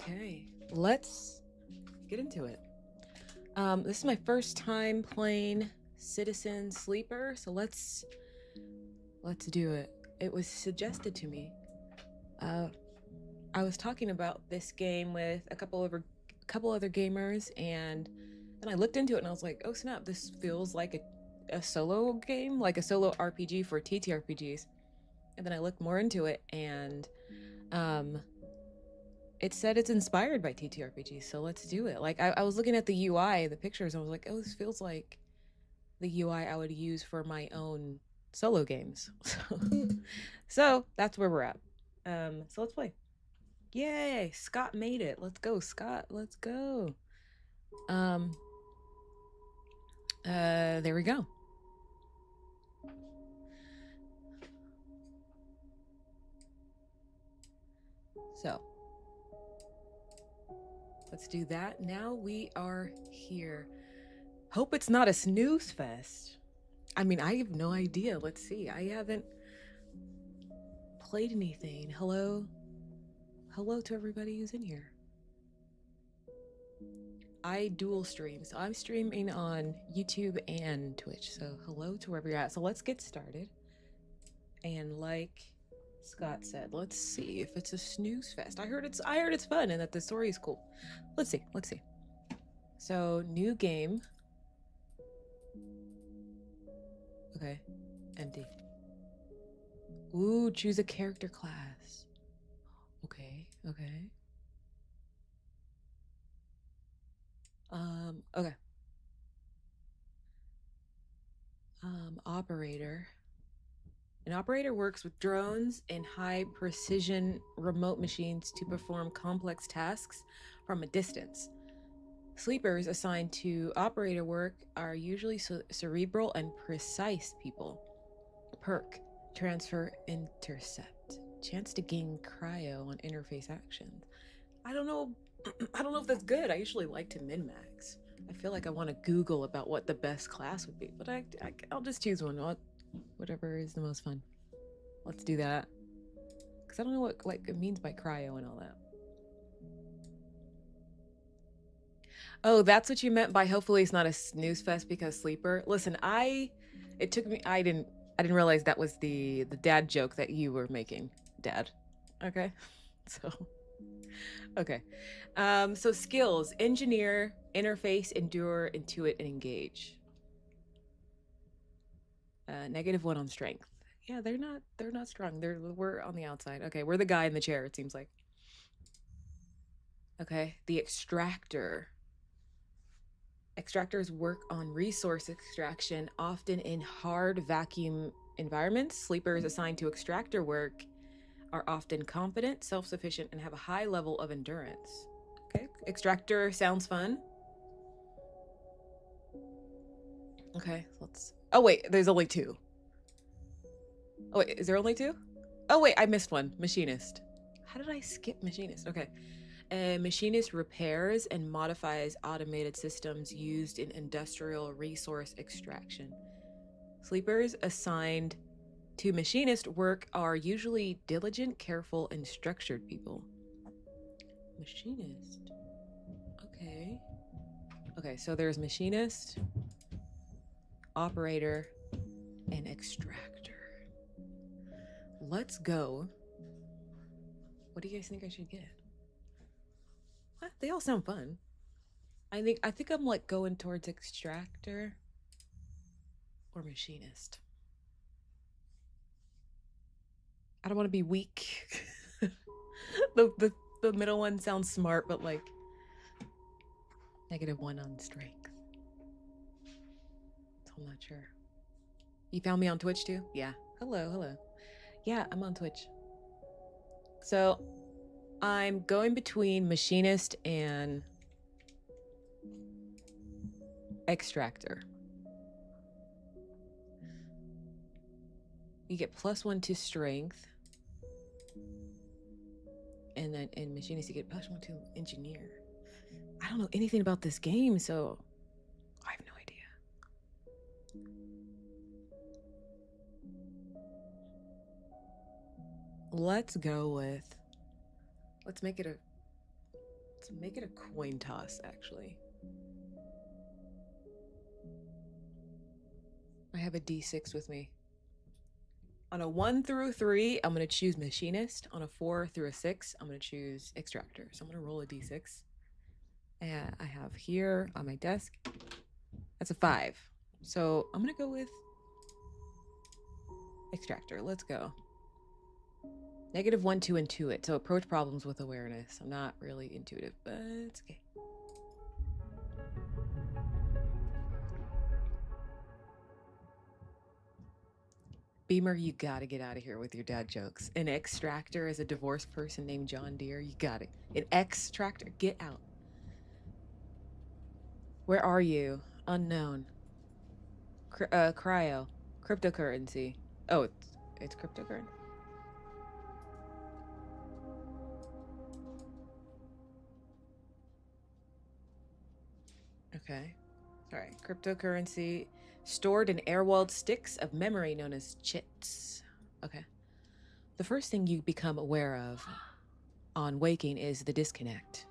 Okay, let's get into it. This is my first time playing Citizen Sleeper, so let's do it. It was suggested to me. Uh, I was talking about this game with a couple other gamers, and then I looked into it and I was like, oh snap, this feels like a solo game, like a solo RPG for TTRPGs. And then I looked more into it, and um, it said it's inspired by TTRPGs, so let's do it. Like I was looking at the UI, the pictures, and I was like, oh, this feels like the UI I would use for my own solo games. So that's where we're at. So let's play. Yay! Scott made it. Let's go, Scott. Let's go. Um. There we go. So let's do that. Now we are here. Hope it's not a snooze fest. I mean, I have no idea. Let's see. I haven't played anything. Hello to everybody who's in here. I dual stream, so I'm streaming on YouTube and Twitch. So hello to wherever you're at. So let's get started. And like Scott said, let's see if it's a snooze fest. I heard it's fun and that the story is cool. Let's see. So new game. Okay, empty. Ooh, choose a character class. Okay. Okay. Operator. An operator works with drones and high precision remote machines to perform complex tasks from a distance. Sleepers assigned to operator work are usually cerebral and precise people. Perk, transfer, intercept. Chance to gain cryo on interface actions. I don't know. I don't know if that's good. I usually like to min max. I feel like I want to Google about what the best class would be, but I'll just choose one. Whatever is the most fun. Let's do that. Because I don't know what it means by cryo and all that. Oh, that's what you meant by hopefully it's not a snooze fest because sleeper. Listen, it took me I didn't realize that was the dad joke that you were making, Dad. Okay. So okay. So skills: engineer, interface, endure, intuit, and engage. -1 on strength. Yeah, they're not strong. We're on the outside. Okay, we're the guy in the chair, it seems like. Okay, the extractor. Extractors work on resource extraction, often in hard vacuum environments. Sleepers assigned to extractor work are often confident, self sufficient, and have a high level of endurance. Okay, extractor sounds fun. Okay, let's. Oh, wait, there's only two. Oh, wait, is there only two? Oh, wait, I missed one. Machinist. How did I skip machinist? Okay. A machinist repairs and modifies automated systems used in industrial resource extraction. Sleepers assigned to machinist work are usually diligent, careful, and structured people. Machinist. Okay. Okay, so there's machinist, operator, and extractor. Let's go. What do you guys think I should get? What? They all sound fun. I think I'm like going towards extractor or machinist. I don't want to be weak. The middle one sounds smart, but like -1 on strength. So I'm not sure. You found me on Twitch too? Yeah. Hello. Yeah, I'm on Twitch. So I'm going between machinist and extractor. You get +1 to strength. And then in machinist, you get +1 to engineer. I don't know anything about this game, so I have no idea. Let's make it a Let's make it a coin toss, actually. I have a D6 with me. On a 1 through 3, I'm going to choose machinist. On a 4 through a 6, I'm going to choose extractor. So I'm going to roll a D6. And I have here on my desk, that's a 5. So I'm going to go with extractor. Let's go. -1, 2 intuit. So approach problems with awareness. I'm not really intuitive, but it's okay. Beamer, you gotta get out of here with your dad jokes. An extractor is a divorced person named John Deere. You got it. An extractor, get out. Where are you? Unknown. Cryo. Cryptocurrency. Oh, it's cryptocurrency. Okay. Sorry. Cryptocurrency stored in air-walled sticks of memory known as chits. Okay. The first thing you become aware of on waking is the disconnect.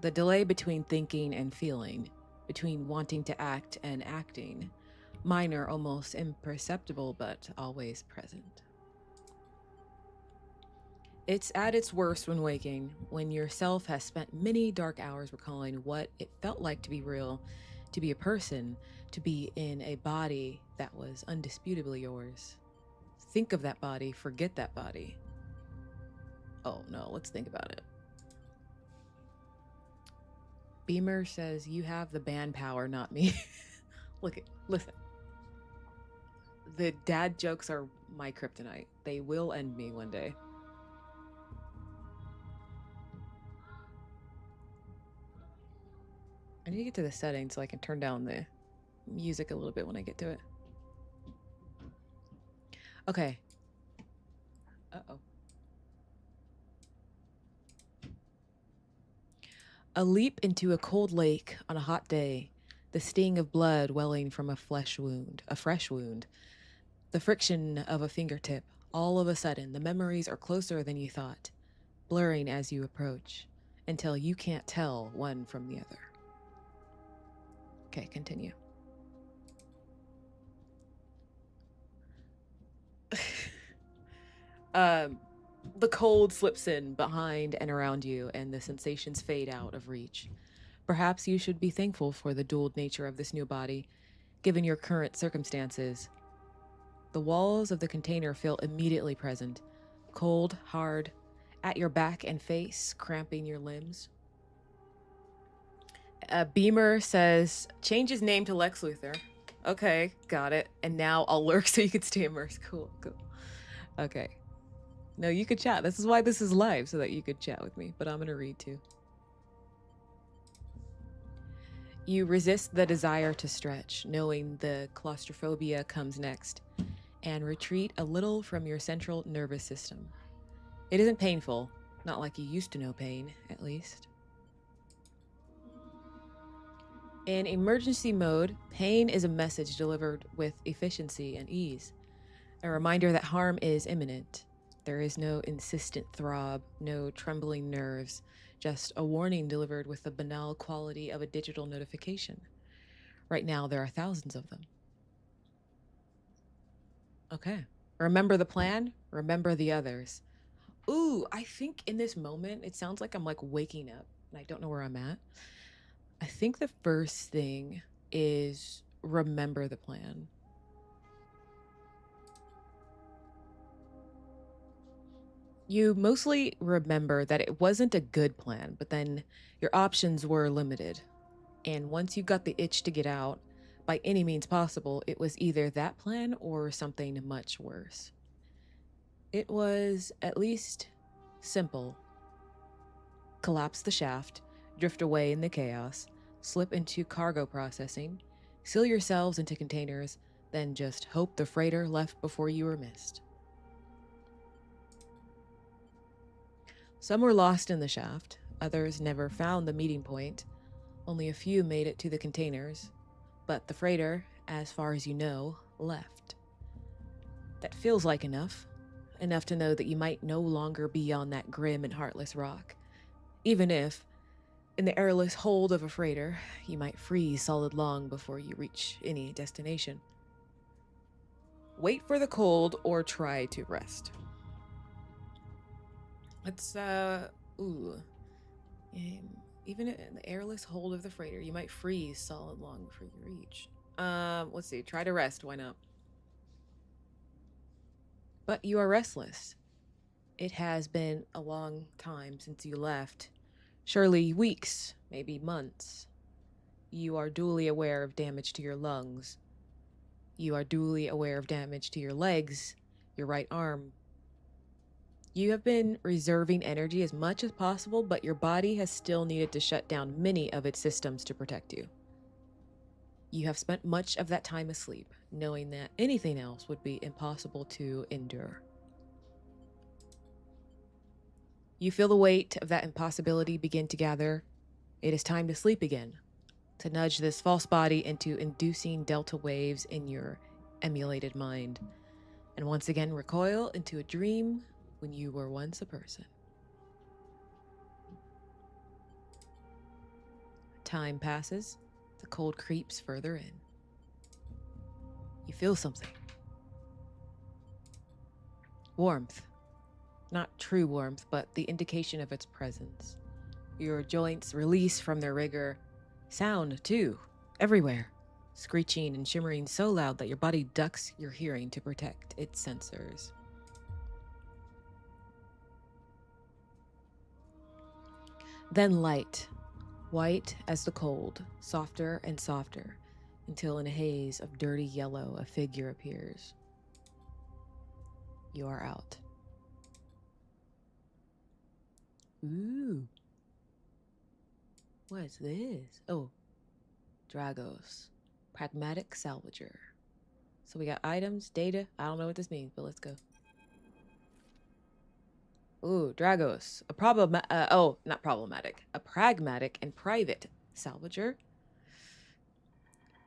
The delay between thinking and feeling, between wanting to act and acting. Minor, almost imperceptible, but always present. It's at its worst when waking, when yourself has spent many dark hours recalling what it felt like to be real, to be a person, to be in a body that was undisputably yours. Think of that body, forget that body. Oh no, let's think about it. Beamer says you have the band power, not me. Listen. The dad jokes are my kryptonite. They will end me one day. I need to get to the settings so I can turn down the music a little bit when I get to it. Okay. Uh-oh. A leap into a cold lake on a hot day. The sting of blood welling from a fresh wound. The friction of a fingertip. All of a sudden, the memories are closer than you thought, blurring as you approach, until you can't tell one from the other. Okay, continue. The cold slips in behind and around you, and the sensations fade out of reach. Perhaps you should be thankful for the dual nature of this new body, given your current circumstances. The walls of the container feel immediately present, cold, hard, at your back and face, cramping your limbs. Beamer says, change his name to Lex Luthor. Okay, got it. And now I'll lurk so you can stay immersed. Cool. Okay. No, you could chat. This is why this is live, so that you could chat with me. But I'm going to read too. You resist the desire to stretch, knowing the claustrophobia comes next, and retreat a little from your central nervous system. It isn't painful, not like you used to know pain, at least. In emergency mode, pain is a message delivered with efficiency and ease, a reminder that harm is imminent. There is no insistent throb, no trembling nerves, just a warning delivered with the banal quality of a digital notification. Right now, there are thousands of them. Okay. Remember the plan, remember the others. Ooh, I think in this moment, it sounds like I'm like waking up and I don't know where I'm at. I think the first thing is remember the plan. You mostly remember that it wasn't a good plan, but then your options were limited. And once you got the itch to get out, by any means possible, it was either that plan or something much worse. It was at least simple. Collapse the shaft, drift away in the chaos, slip into cargo processing, seal yourselves into containers, then just hope the freighter left before you were missed. Some were lost in the shaft, others never found the meeting point. Only a few made it to the containers, but the freighter, as far as you know, left. That feels like enough to know that you might no longer be on that grim and heartless rock, even if, In the airless hold of a freighter, you might freeze solid long before you reach any destination. Wait for the cold or try to rest. Let's, even in the airless hold of the freighter, you might freeze solid long before you reach. Let's see. Try to rest. Why not? But you are restless. It has been a long time since you left. Surely weeks, maybe months. You are duly aware of damage to your lungs. You are duly aware of damage to your legs, your right arm. You have been reserving energy as much as possible, but your body has still needed to shut down many of its systems to protect you. You have spent much of that time asleep, knowing that anything else would be impossible to endure. You feel the weight of that impossibility begin to gather. It is time to sleep again, to nudge this false body into inducing delta waves in your emulated mind, and once again recoil into a dream when you were once a person. Time passes, the cold creeps further in. You feel something. Warmth. Not true warmth, but the indication of its presence. Your joints release from their rigor. Sound, too, everywhere. Screeching and shimmering so loud that your body ducks your hearing to protect its sensors. Then light, white as the cold, softer and softer, until in a haze of dirty yellow a figure appears. You are out. Ooh. What is this? Oh, Dragos. Pragmatic salvager. So we got items, data. I don't know what this means, but let's go. Ooh, Dragos. Not problematic. A pragmatic and private salvager.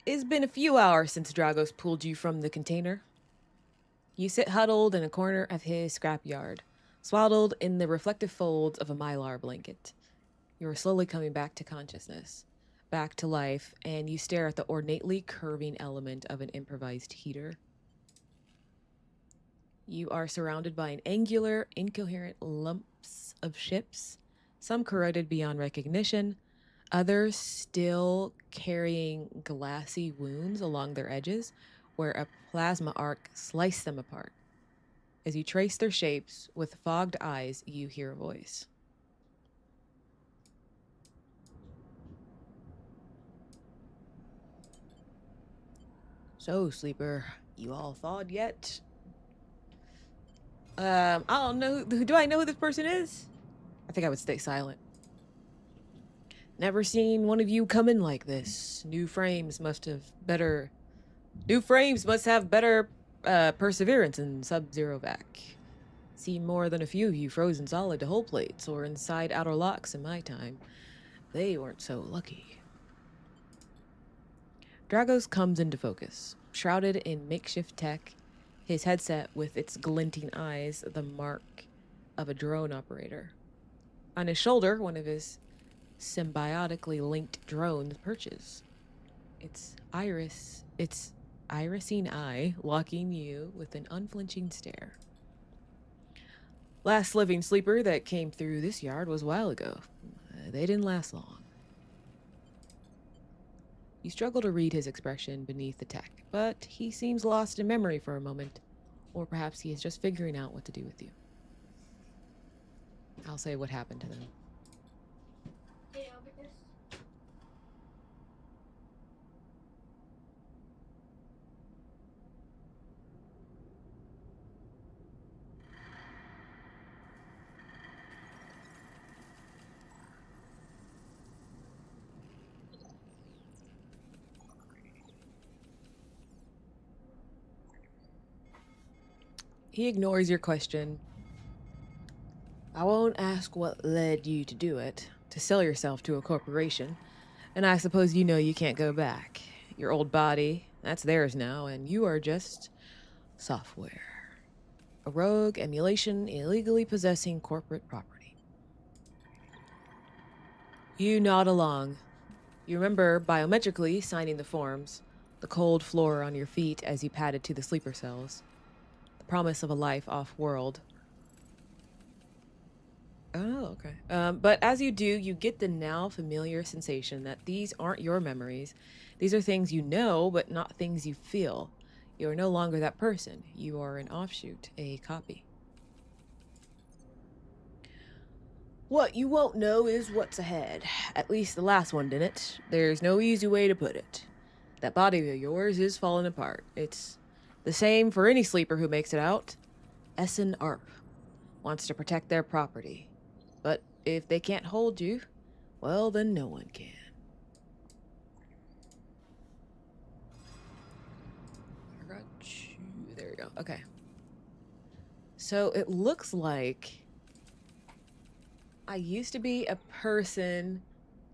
It's been a few hours since Dragos pulled you from the container. You sit huddled in a corner of his scrapyard, swaddled in the reflective folds of a mylar blanket. You are slowly coming back to consciousness, back to life, and you stare at the ornately curving element of an improvised heater. You are surrounded by an angular, incoherent lumps of ships, some corroded beyond recognition, others still carrying glassy wounds along their edges where a plasma arc sliced them apart. As you trace their shapes with fogged eyes, you hear a voice. So, sleeper, you all thawed yet? I don't know. Do I know who this person is? I think I would stay silent. Never seen one of you come in like this. New frames must have better perseverance in sub-zero vac. Seen more than a few of you frozen solid to hull plates or inside outer locks in my time. They weren't so lucky. Dragos comes into focus, shrouded in makeshift tech, his headset with its glinting eyes the mark of a drone operator. On his shoulder, one of his symbiotically linked drones perches. Its irisine eye locking you with an unflinching stare. Last living sleeper that came through this yard was a while ago. They didn't last long. You struggle to read his expression beneath the tech, but he seems lost in memory for a moment. Or perhaps he is just figuring out what to do with you. I'll say what happened to them. He ignores your question. I won't ask what led you to do it, to sell yourself to a corporation, and I suppose you know you can't go back. Your old body, that's theirs now, and you are just software. A rogue emulation illegally possessing corporate property. You nod along. You remember biometrically signing the forms, the cold floor on your feet as you padded to the sleeper cells, the promise of a life off-world. Oh, okay. But as you do, you get the now familiar sensation that these aren't your memories. These are things you know, but not things you feel. You are no longer that person. You are an offshoot, a copy. What you won't know is what's ahead. At least the last one didn't. There's no easy way to put it. That body of yours is falling apart. It's the same for any sleeper who makes it out. Essen Arp wants to protect their property. But if they can't hold you, well, then no one can. There we go. Okay. So it looks like I used to be a person,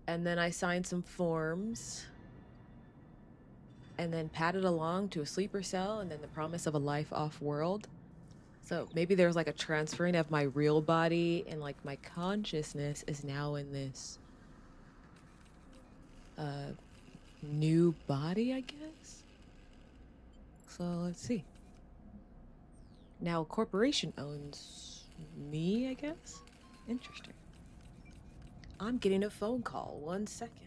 and then I signed some forms, and then padded along to a sleeper cell, and then the promise of a life off-world. So maybe there's like a transferring of my real body, and like my consciousness is now in this new body, I guess. So let's see. Now a corporation owns me, I guess. Interesting. I'm getting a phone call. 1 second.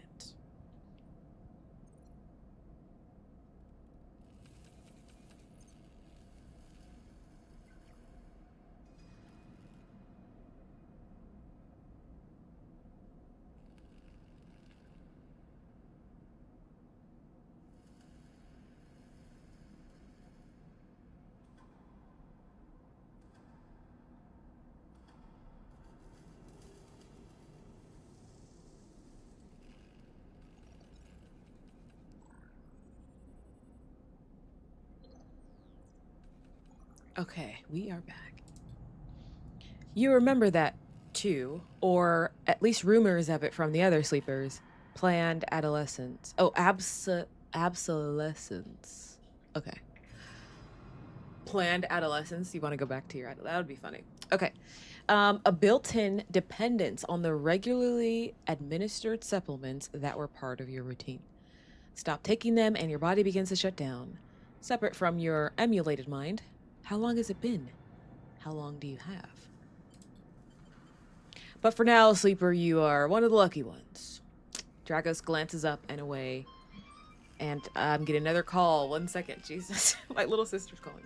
Okay, we are back. You remember that, too, or at least rumors of it from the other sleepers. Planned adolescence. Oh, obsolescence. Okay. Planned adolescence. You want to go back to your that would be funny. Okay. A built-in dependence on the regularly administered supplements that were part of your routine. Stop taking them and your body begins to shut down. Separate from your emulated mind. How long has it been? How long do you have? But for now, sleeper, you are one of the lucky ones. Dragos glances up and away. And I'm getting another call. 1 second. Jesus. My little sister's calling me.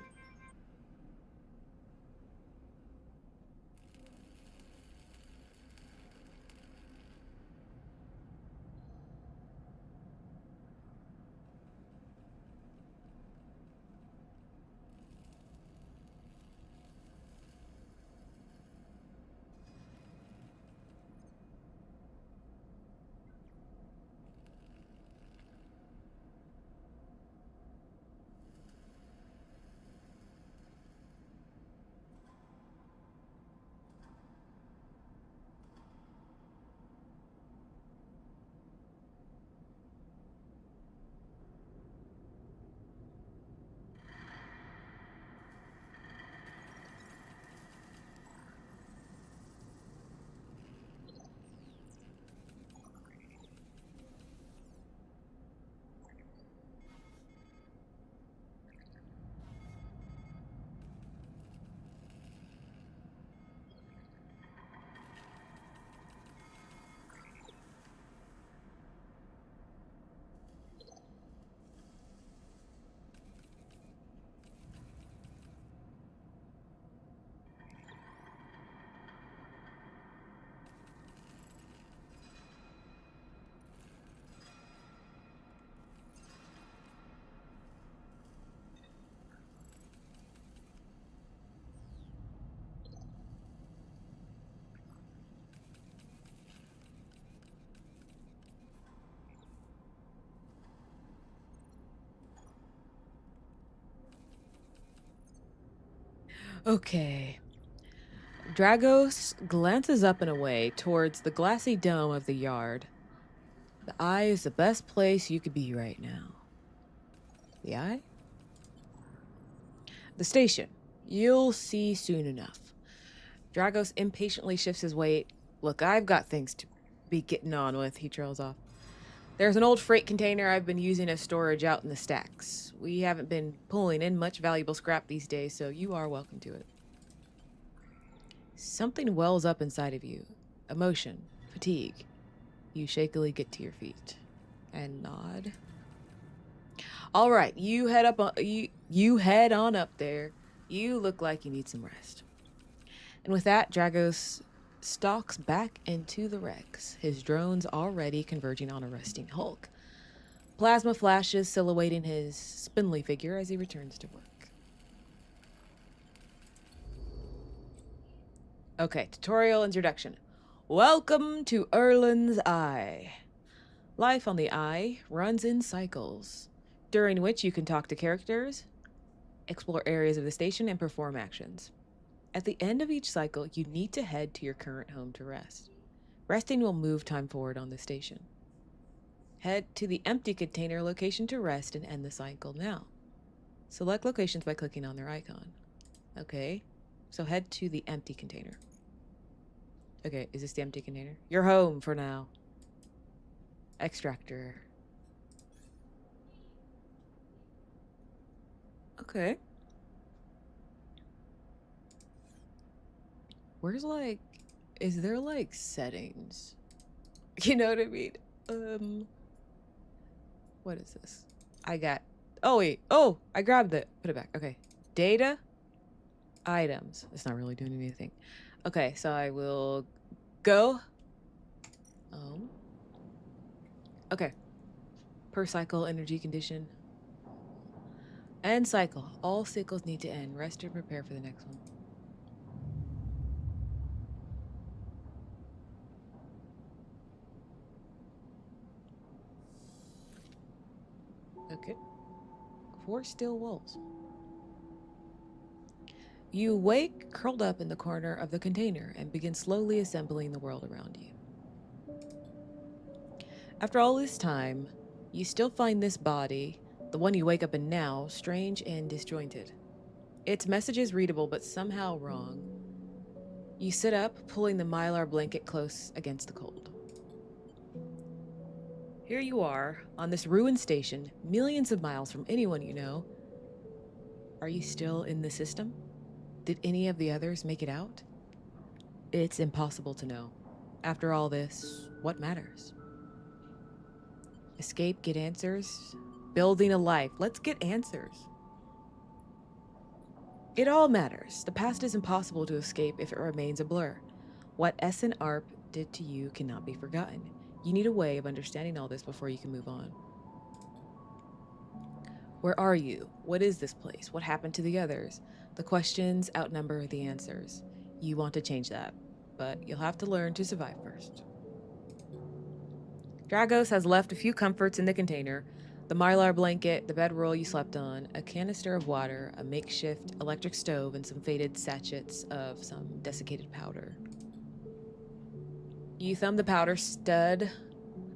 Okay. Dragos glances up and away towards the glassy dome of the yard. The eye is the best place you could be right now. The eye? The station. You'll see soon enough. Dragos impatiently shifts his weight. Look, I've got things to be getting on with, he trails off. There's an old freight container I've been using as storage out in the stacks. We haven't been pulling in much valuable scrap these days, so you are welcome to it. Something wells up inside of you. Emotion, fatigue. You shakily get to your feet and nod. All right, you head up. You head on up there. You look like you need some rest. And with that, Dragos stalks back into the wrecks, his drones already converging on a resting Hulk. Plasma flashes silhouetting his spindly figure as he returns to work. Okay, tutorial introduction. Welcome to Erlin's Eye. Life on the Eye runs in cycles, during which you can talk to characters, explore areas of the station, and perform actions. At the end of each cycle, you need to head to your current home to rest. Resting will move time forward on the station. Head to the empty container location to rest and end the cycle now. Select locations by clicking on their icon. Okay, so head to the empty container. Okay, is this the empty container? You're home for now. Extractor. Okay. Where's like, is there like settings? You know what I mean? What is this? I got, oh wait, oh, I grabbed it. Put it back, okay. Data, items. It's not really doing anything. Okay, so I will go. Okay. Per cycle, energy condition. End cycle. All cycles need to end. Rest and prepare for the next one. Okay. 4 still walls. You wake curled up in the corner of the container and begin slowly assembling the world around you. After all this time, you still find this body, the one you wake up in now, strange and disjointed. Its message is readable, but somehow wrong. You sit up, pulling the mylar blanket close against the cold. Here you are, on this ruined station, millions of miles from anyone you know. Are you still in the system? Did any of the others make it out? It's impossible to know. After all this, what matters? Escape, get answers? Building a life. Let's get answers. It all matters. The past is impossible to escape if it remains a blur. What S and ARP did to you cannot be forgotten. You need a way of understanding all this before you can move on. Where are you? What is this place? What happened to the others? The questions outnumber the answers. You want to change that, but you'll have to learn to survive first. Dragos has left a few comforts in the container. The mylar blanket, the bedroll you slept on, a canister of water, a makeshift electric stove, and some faded sachets of some desiccated powder. You thumb the power stud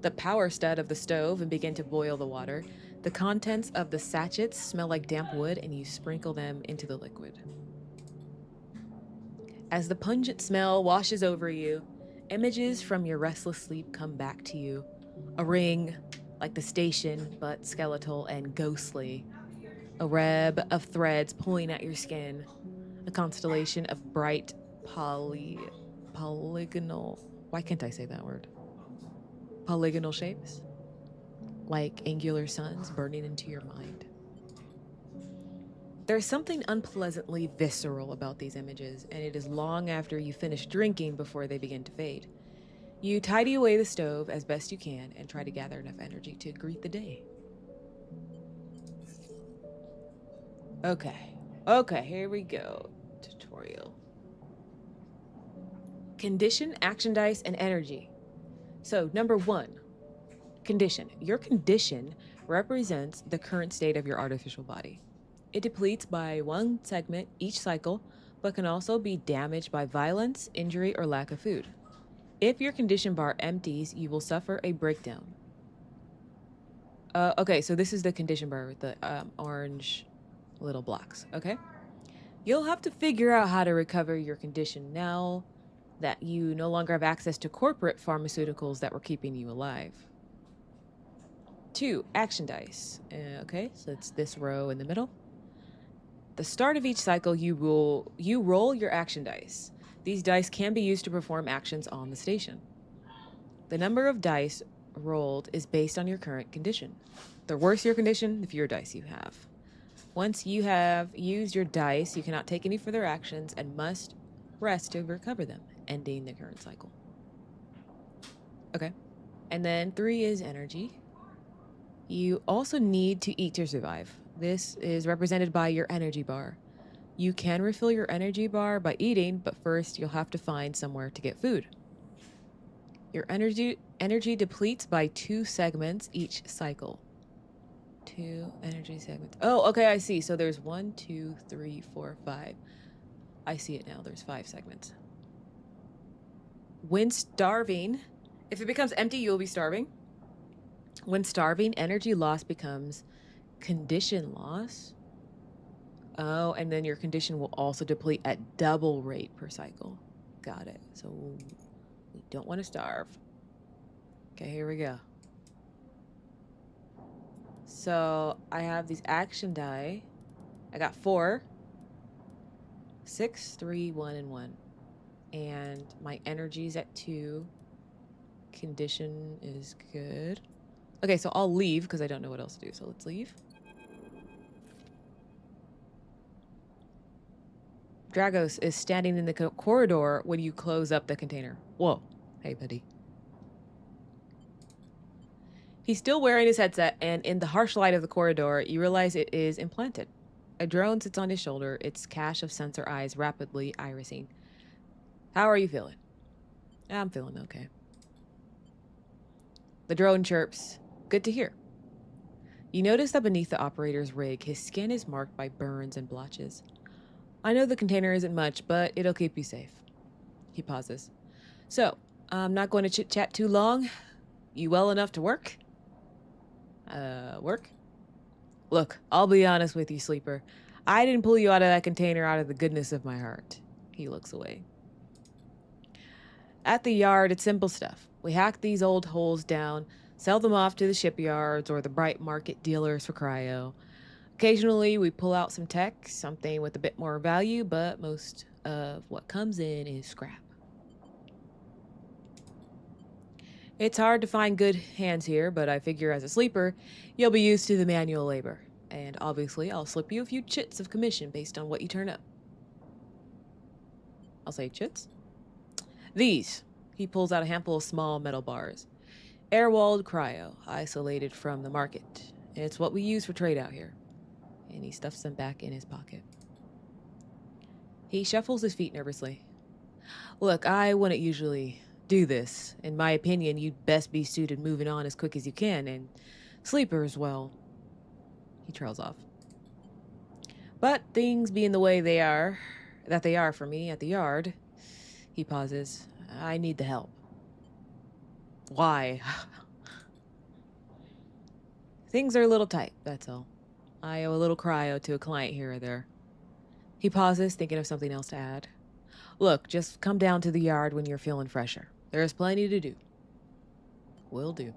of the stove and begin to boil the water. The contents of the sachets smell like damp wood, and you sprinkle them into the liquid. As the pungent smell washes over you, images from your restless sleep come back to you. A ring, like the station, but skeletal and ghostly. A web of threads pulling at your skin. A constellation of bright polygonal... Why can't I say that word? Polygonal shapes? Like angular suns burning into your mind. There's something unpleasantly visceral about these images, and it is long after you finish drinking before they begin to fade. You tidy away the stove as best you can and try to gather enough energy to greet the day. Okay, here we go. Tutorial. Condition, action dice, and energy. So, number 1, condition. Your condition represents the current state of your artificial body. It depletes by 1 segment each cycle, but can also be damaged by violence, injury, or lack of food. If your condition bar empties, you will suffer a breakdown. Okay, so this is the condition bar with the orange little blocks, okay? You'll have to figure out how to recover your condition now. that you no longer have access to corporate pharmaceuticals that were keeping you alive. 2, action dice. Okay, so it's this row in the middle. The start of each cycle, you roll your action dice. These dice can be used to perform actions on the station. The number of dice rolled is based on your current condition. The worse your condition, the fewer dice you have. Once you have used your dice, you cannot take any further actions and must rest to recover them, ending the current cycle. Okay. And then 3 is energy. You also need to eat to survive. This is represented by your energy bar. You can refill your energy bar by eating, but first you'll have to find somewhere to get food. Your energy depletes by 2 segments each cycle. 2 energy segments. Oh, okay, I see. So there's 1, 2, 3, 4, 5. I see it now. There's 5 segments. When starving, if it becomes empty, you'll be starving. When starving, energy loss becomes condition loss. Oh, and then your condition will also deplete at double rate per cycle. Got it. So we don't want to starve. Okay, here we go. So I have these action die. I got 4, 6, 3, 1, and 1. And my energy's at 2. Condition is good. Okay, so I'll leave because I don't know what else to do. So let's leave. Dragos is standing in the corridor when you close up the container. Whoa. Hey, buddy. He's still wearing his headset, and in the harsh light of the corridor, you realize it is implanted. A drone sits on his shoulder, its cache of sensor eyes rapidly irising. How are you feeling? I'm feeling okay. The drone chirps. Good to hear. You notice that beneath the operator's rig, his skin is marked by burns and blotches. I know the container isn't much, but it'll keep you safe. He pauses. So, I'm not going to chit-chat too long. You well enough to work? Work? Look, I'll be honest with you, Sleeper. I didn't pull you out of that container out of the goodness of my heart. He looks away. At the yard, it's simple stuff. We hack these old holes down, sell them off to the shipyards or the bright market dealers for cryo. Occasionally, we pull out some tech, something with a bit more value, but most of what comes in is scrap. It's hard to find good hands here, but I figure as a sleeper, you'll be used to the manual labor. And obviously, I'll slip you a few chits of commission based on what you turn up. I'll say chits. These. He pulls out a handful of small metal bars. Air-walled cryo, isolated from the market. It's what we use for trade out here. And he stuffs them back in his pocket. He shuffles his feet nervously. Look, I wouldn't usually do this. In my opinion, you'd best be suited moving on as quick as you can, and Sleepers, well... He trails off. But things being the way they are for me at the yard, he pauses. I need the help. Why? Things are a little tight, that's all. I owe a little cryo to a client here or there. He pauses, thinking of something else to add. Look, just come down to the yard when you're feeling fresher. There's plenty to do. Will do.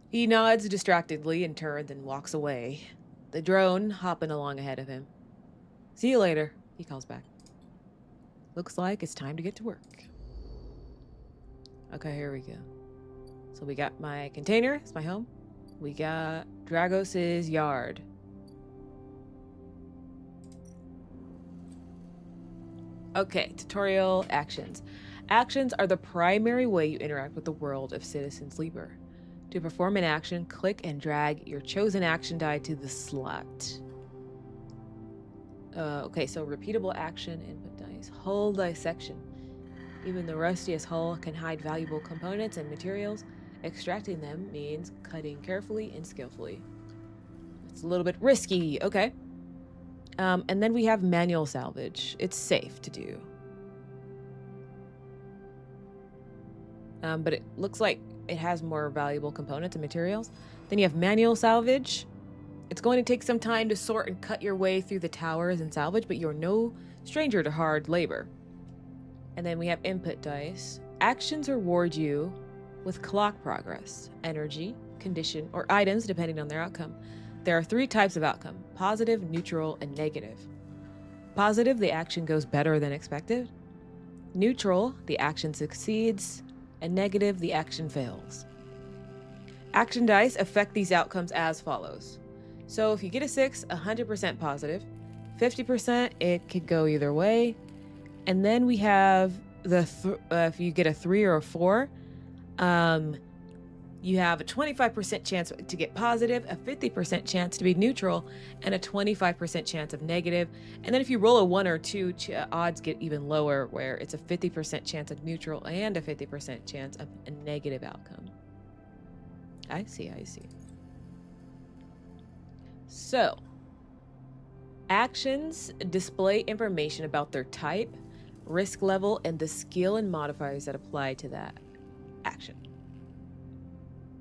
He nods distractedly and turns and walks away, the drone hopping along ahead of him. See you later, he calls back. Looks like it's time to get to work. Okay, here we go. So we got my container, it's my home. We got Dragos's yard. Okay, tutorial actions. Actions are the primary way you interact with the world of Citizen Sleeper. To perform an action, click and drag your chosen action die to the slot. Okay, so repeatable action, input dice, hull dissection. Even the rustiest hull can hide valuable components and materials. Extracting them means cutting carefully and skillfully. It's a little bit risky, okay. And then we have manual salvage. It's safe to do. But it looks like it has more valuable components and materials. Then you have manual salvage. It's going to take some time to sort and cut your way through the towers and salvage, but you're no stranger to hard labor. And then we have input dice. Actions reward you with clock progress, energy, condition, or items depending on their outcome. There are 3 types of outcome: positive, neutral, and negative. Positive, the action goes better than expected. Neutral, the action succeeds. And negative, the action fails. Action dice affect these outcomes as follows. So if you get a 6, 100% positive. 50%, it could go either way. And then we have if you get a 3 or a 4, you have a 25% chance to get positive, a 50% chance to be neutral, and a 25% chance of negative. And then if you roll a 1 or 2, odds get even lower, where it's a 50% chance of neutral and a 50% chance of a negative outcome. I see. So, actions display information about their type, risk level, and the skill and modifiers that apply to that action.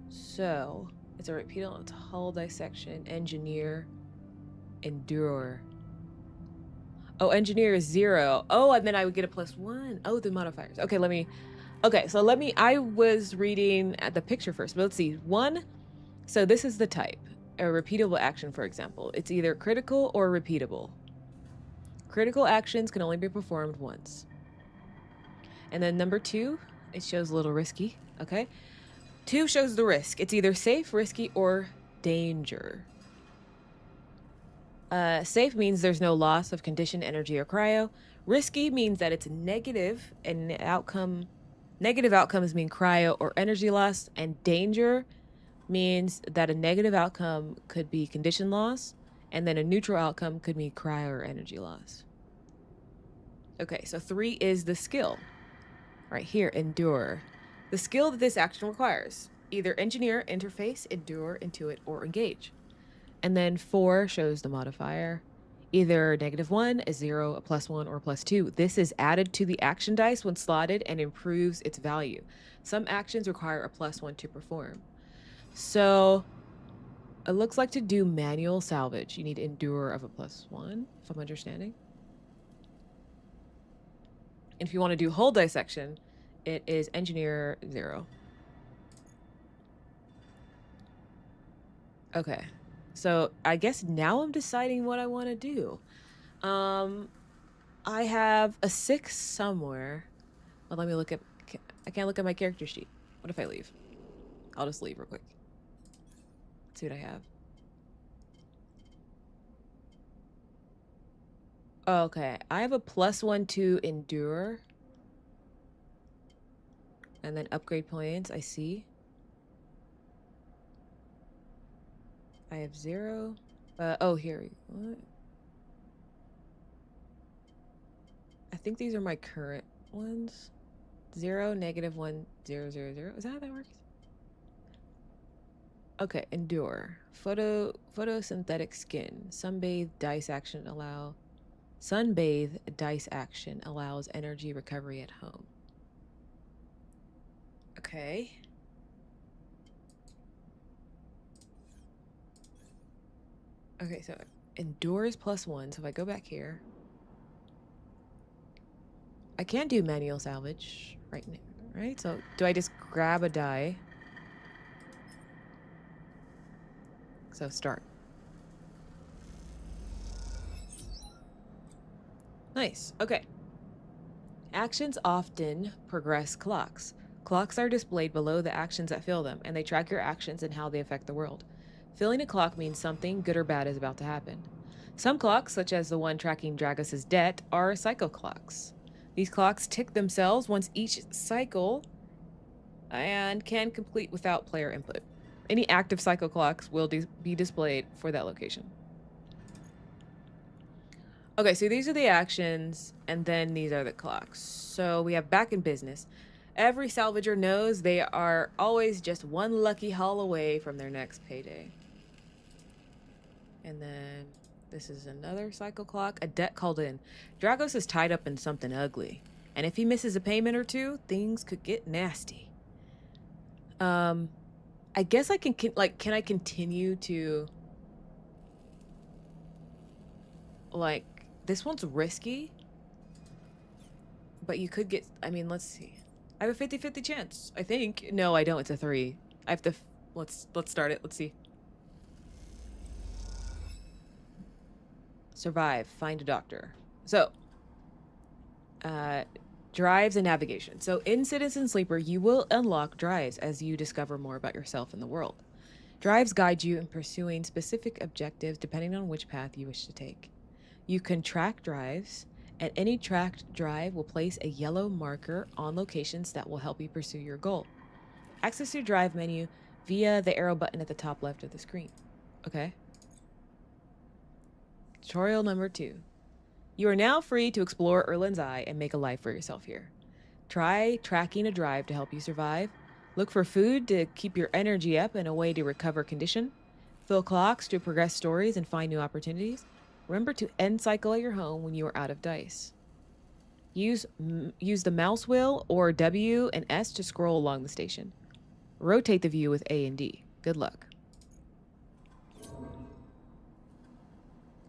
So, it's a repeatable, it's hull dissection, engineer, endure. Oh, engineer is 0. Oh, and then I would get a +1. Oh, the modifiers. Okay, I was reading at the picture first, but let's see. 1, so this is the type. A repeatable action, for example. It's either critical or repeatable. Critical actions can only be performed once. And then number 2, it shows a little risky, okay? 2 shows the risk. It's either safe, risky, or danger. Safe means there's no loss of condition, energy, or cryo. Risky means that it's negative, and negative outcomes mean cryo or energy loss. And danger means that a negative outcome could be condition loss, and then a neutral outcome could mean cryo or energy loss. Okay, so 3 is the skill. Right here, endure. The skill that this action requires: either engineer, interface, endure, intuit, or engage. And then 4 shows the modifier. Either -1, a 0, a +1, or a +2. This is added to the action dice when slotted and improves its value. Some actions require a +1 to perform. So it looks like to do manual salvage, you need endure of a +1, if I'm understanding. And if you want to do hull dissection, it is engineer 0. Okay. So I guess now I'm deciding what I want to do. I have a 6 somewhere. Well, let me look at... I can't look at my character sheet. What if I leave? I'll just leave real quick. Let's see what I have. Okay, I have a +1 to endure. And then upgrade points, I see. I have 0. Oh, here. What? I think these are my current ones. 0, -1, 0, 0, 0. Is that how that works? Okay, endure. Photosynthetic skin. Sunbathe dice action allows energy recovery at home. Okay. Okay, so endure is +1. So if I go back here, I can't do manual salvage right now, right? So do I just grab a die? So start. Nice. Okay. Actions often progress clocks. Clocks are displayed below the actions that fill them, and they track your actions and how they affect the world. Filling a clock means something good or bad is about to happen. Some clocks, such as the one tracking Dragos's debt, are cycle clocks. These clocks tick themselves once each cycle and can complete without player input. Any active cycle clocks will be displayed for that location. Okay, so these are the actions, and then these are the clocks. So we have back in business. Every salvager knows they are always just one lucky haul away from their next payday. And then this is another cycle clock. A debt called in. Dragos is tied up in something ugly, and if he misses a payment or 2, things could get nasty. I guess I can I continue to, like, this one's risky, but you could get, I mean, let's see. I have a 50-50 chance, I think. No, I don't. It's a 3. I have to, let's start it. Let's see. Survive. Find a doctor. So, drives and navigation. So in Citizen Sleeper, you will unlock drives as you discover more about yourself and the world. Drives guide you in pursuing specific objectives depending on which path you wish to take. You can track drives, and any tracked drive will place a yellow marker on locations that will help you pursue your goal. Access your drive menu via the arrow button at the top left of the screen. Okay. Tutorial number 2. You are now free to explore Erlin's Eye and make a life for yourself here. Try tracking a drive to help you survive. Look for food to keep your energy up and a way to recover condition. Fill clocks to progress stories and find new opportunities. Remember to end cycle at your home when you are out of dice. Use the mouse wheel or W and S to scroll along the station. Rotate the view with A and D. Good luck.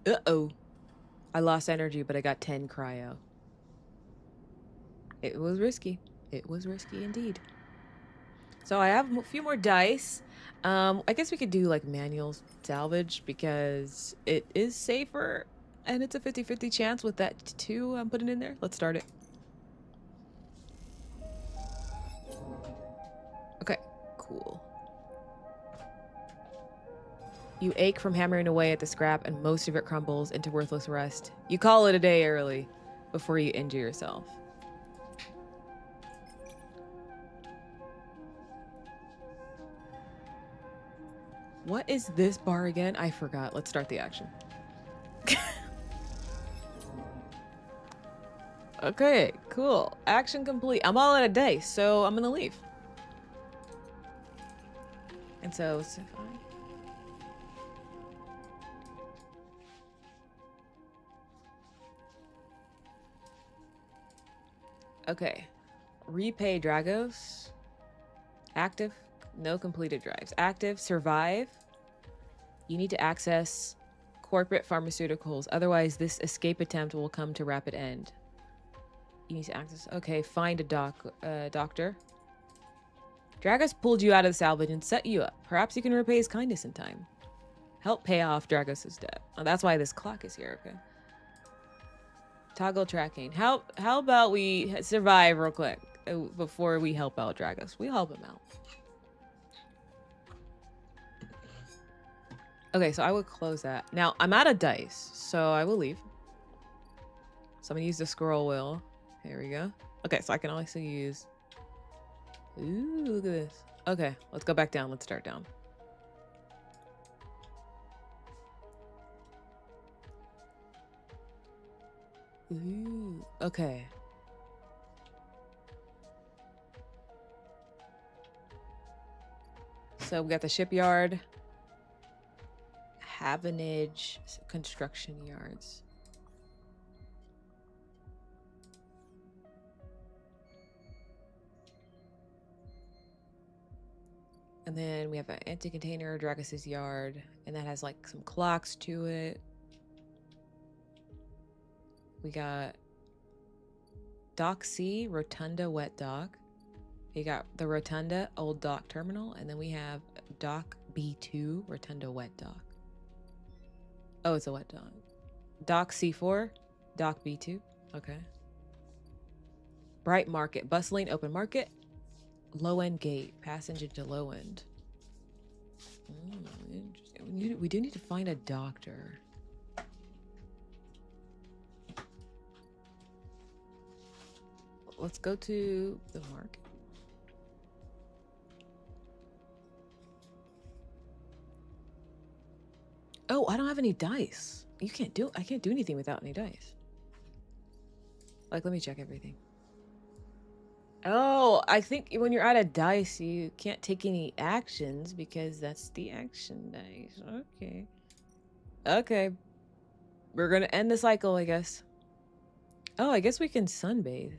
Uh-oh. I lost energy, but I got 10 cryo. It was risky. It was risky indeed. So I have a few more dice. I guess we could do like manual salvage because it is safer and it's a 50-50 chance with that 2 I'm putting in there. Let's start it. Okay, cool. You ache from hammering away at the scrap and most of it crumbles into worthless rust. You call it a day early before you injure yourself. What is this bar again? I forgot. Let's start the action. Okay, cool. Action complete. I'm all out of dice, so I'm gonna leave. And so okay. Repay Dragos. Active. No completed drives. Active. Survive. You need to access corporate pharmaceuticals. Otherwise, this escape attempt will come to rapid end. You need to access. Okay, find a doctor. Dragos pulled you out of the salvage and set you up. Perhaps you can repay his kindness in time. Help pay off Dragos' debt. Oh, that's why this clock is here. Okay. Toggle tracking. How about we survive real quick before we help out Dragos? We'll help him out. Okay, so I would close that. Now, I'm out of dice, so I will leave. So I'm gonna use the scroll wheel. Here we go. Okay, so I can also use... Ooh, look at this. Okay, let's go back down. Let's start down. Ooh, okay. So we got the shipyard. Havenage construction yards. And then we have an empty container, Dragos' yard, and that has like some clocks to it. We got Dock C, Rotunda Wet Dock. We got the Rotunda Old Dock Terminal, and then we have Dock B2, Rotunda Wet Dock. Oh, it's a wet dock. Dock C4, Dock B2. Okay. Bright Market, bustling open market. Low end gate, passage into low end. Interesting. We do need to find a doctor. Let's go to the market. Oh, I don't have any dice. I can't do anything without any dice. Like, let me check everything. Oh, I think when you're out of dice, you can't take any actions because that's the action dice. Okay. Okay. We're gonna end the cycle, I guess. Oh, I guess we can sunbathe.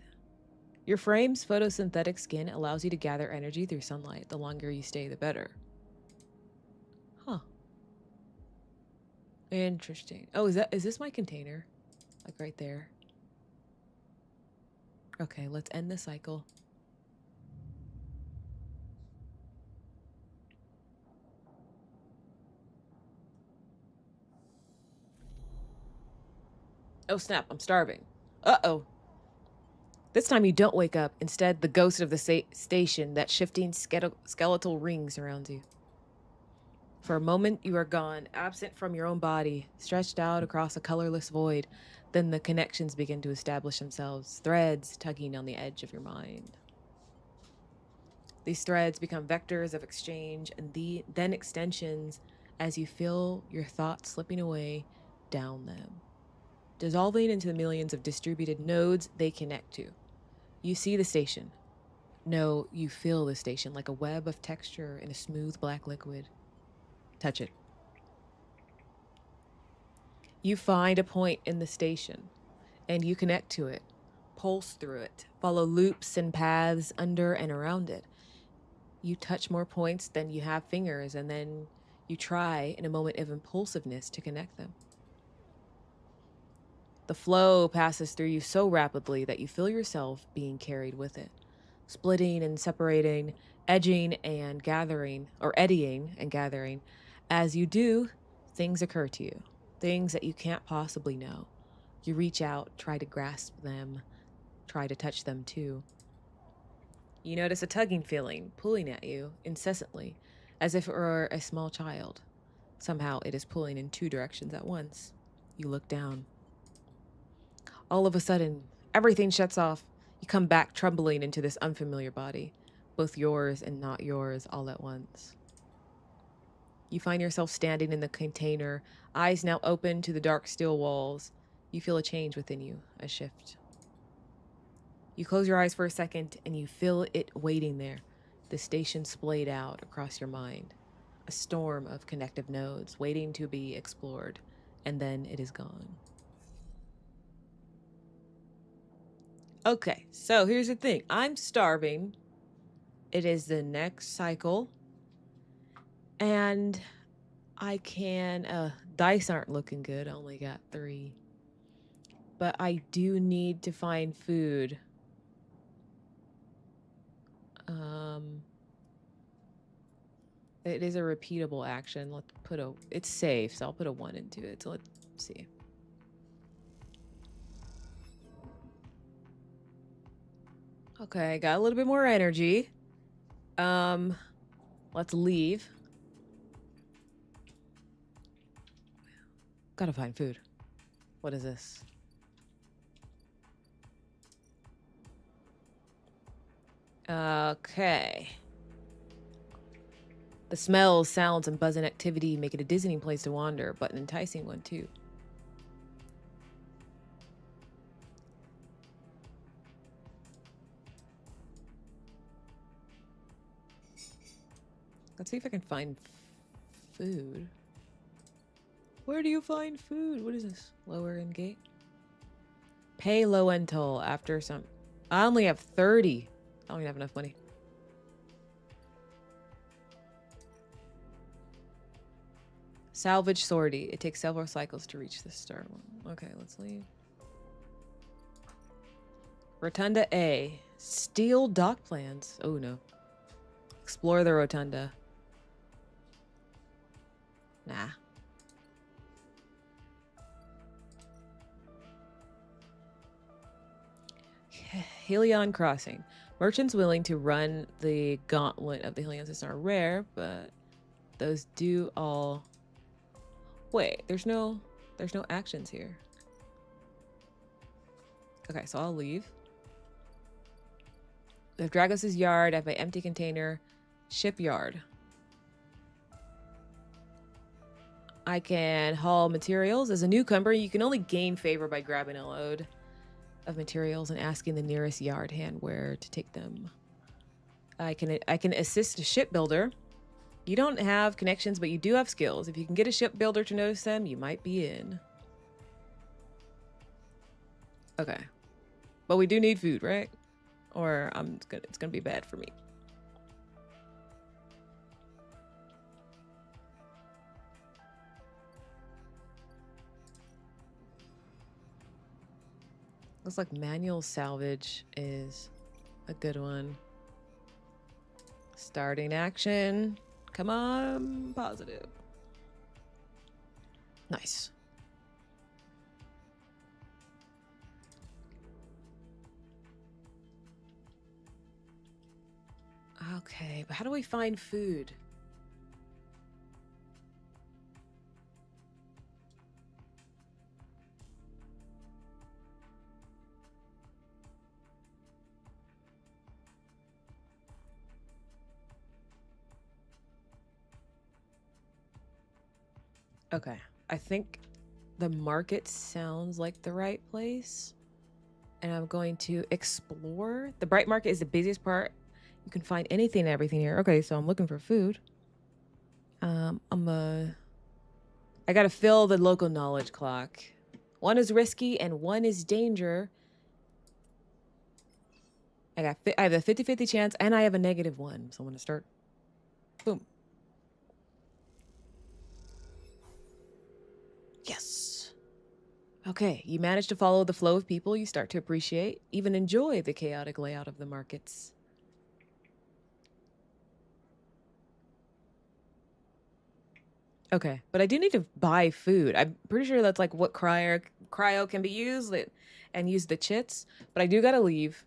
Your frame's photosynthetic skin allows you to gather energy through sunlight. The longer you stay, the better. Huh. Interesting. Oh, is this my container? Like right there. Okay, let's end the cycle. Oh snap, I'm starving. Uh-oh. This time you don't wake up. Instead, the ghost of the station, that shifting skeletal rings around you. For a moment, you are gone, absent from your own body, stretched out across a colorless void. Then the connections begin to establish themselves, threads tugging on the edge of your mind. These threads become vectors of exchange and then extensions as you feel your thoughts slipping away down them, dissolving into the millions of distributed nodes they connect to. You see the station. No, you feel the station like a web of texture in a smooth black liquid. Touch it. You find a point in the station and you connect to it, pulse through it, follow loops and paths under and around it. You touch more points than you have fingers, and then you try, in a moment of impulsiveness, to connect them. The flow passes through you so rapidly that you feel yourself being carried with it, splitting and separating, edging and gathering, or eddying and gathering. As you do, things occur to you, things that you can't possibly know. You reach out, try to grasp them, try to touch them too. You notice a tugging feeling pulling at you incessantly, as if it were a small child. Somehow it is pulling in two directions at once. You look down. All of a sudden, everything shuts off. You come back trembling into this unfamiliar body, both yours and not yours all at once. You find yourself standing in the container, eyes now open to the dark steel walls. You feel a change within you, a shift. You close your eyes for a second and you feel it waiting there, the station splayed out across your mind. A storm of connective nodes waiting to be explored, and then it is gone. Okay, so here's the thing. I'm starving. It is the next cycle. And I can, dice aren't looking good. I only got 3. But I do need to find food. It is a repeatable action. It's safe, so I'll put a 1 into it. So let's see. Okay, got a little bit more energy. Let's leave. Gotta find food. What is this? Okay. The smells, sounds, and buzzing activity make it a dizzying place to wander, but an enticing one too. Let's see if I can find food. Where do you find food? What is this? Lower end gate? Pay low end toll after some... I only have 30. I don't even have enough money. Salvage sortie. It takes several cycles to reach the start one. Okay, let's leave. Rotunda A. Steel dock plans. Oh no. Explore the rotunda. Nah. Helion Crossing. Merchants willing to run the gauntlet of the Helion system are rare, but those do all... Wait, there's no actions here. Okay, so I'll leave. We have Dragos' yard. I have my empty container. Shipyard. I can haul materials. As a newcomer, you can only gain favor by grabbing a load of materials and asking the nearest yard hand where to take them. I can assist a shipbuilder. You don't have connections, but you do have skills. If you can get a shipbuilder to notice them, you might be in. Okay. But we do need food, right? Or it's gonna be bad for me. Looks like manual salvage is a good one. Starting action. Come on, positive. Nice. Okay, but how do we find food? Okay, I think the market sounds like the right place. And I'm going to explore. The bright market is the busiest part. You can find anything and everything here. Okay, so I'm looking for food. I gotta fill the local knowledge clock. One is risky and one is danger. I have a 50-50 chance and I have a -1. So I'm gonna start. Boom. Yes. Okay, you manage to follow the flow of people you start to appreciate, even enjoy the chaotic layout of the markets. Okay, but I do need to buy food. I'm pretty sure that's like what cryo can be used and use the chits, but I do gotta leave.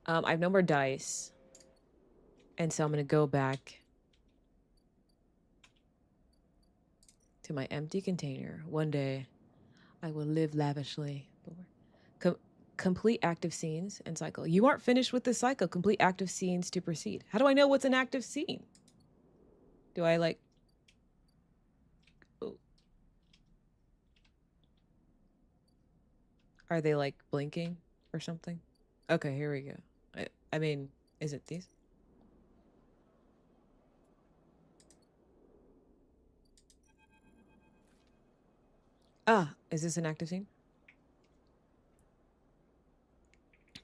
I have no more dice, and so I'm gonna go back to my empty container. One day, I will live lavishly. Complete active scenes and cycle. You aren't finished with the cycle. Complete active scenes to proceed. How do I know what's an active scene? Do I like... Oh. Are they like blinking or something? Okay, here we go. I mean, is it these? Ah, is this an active scene?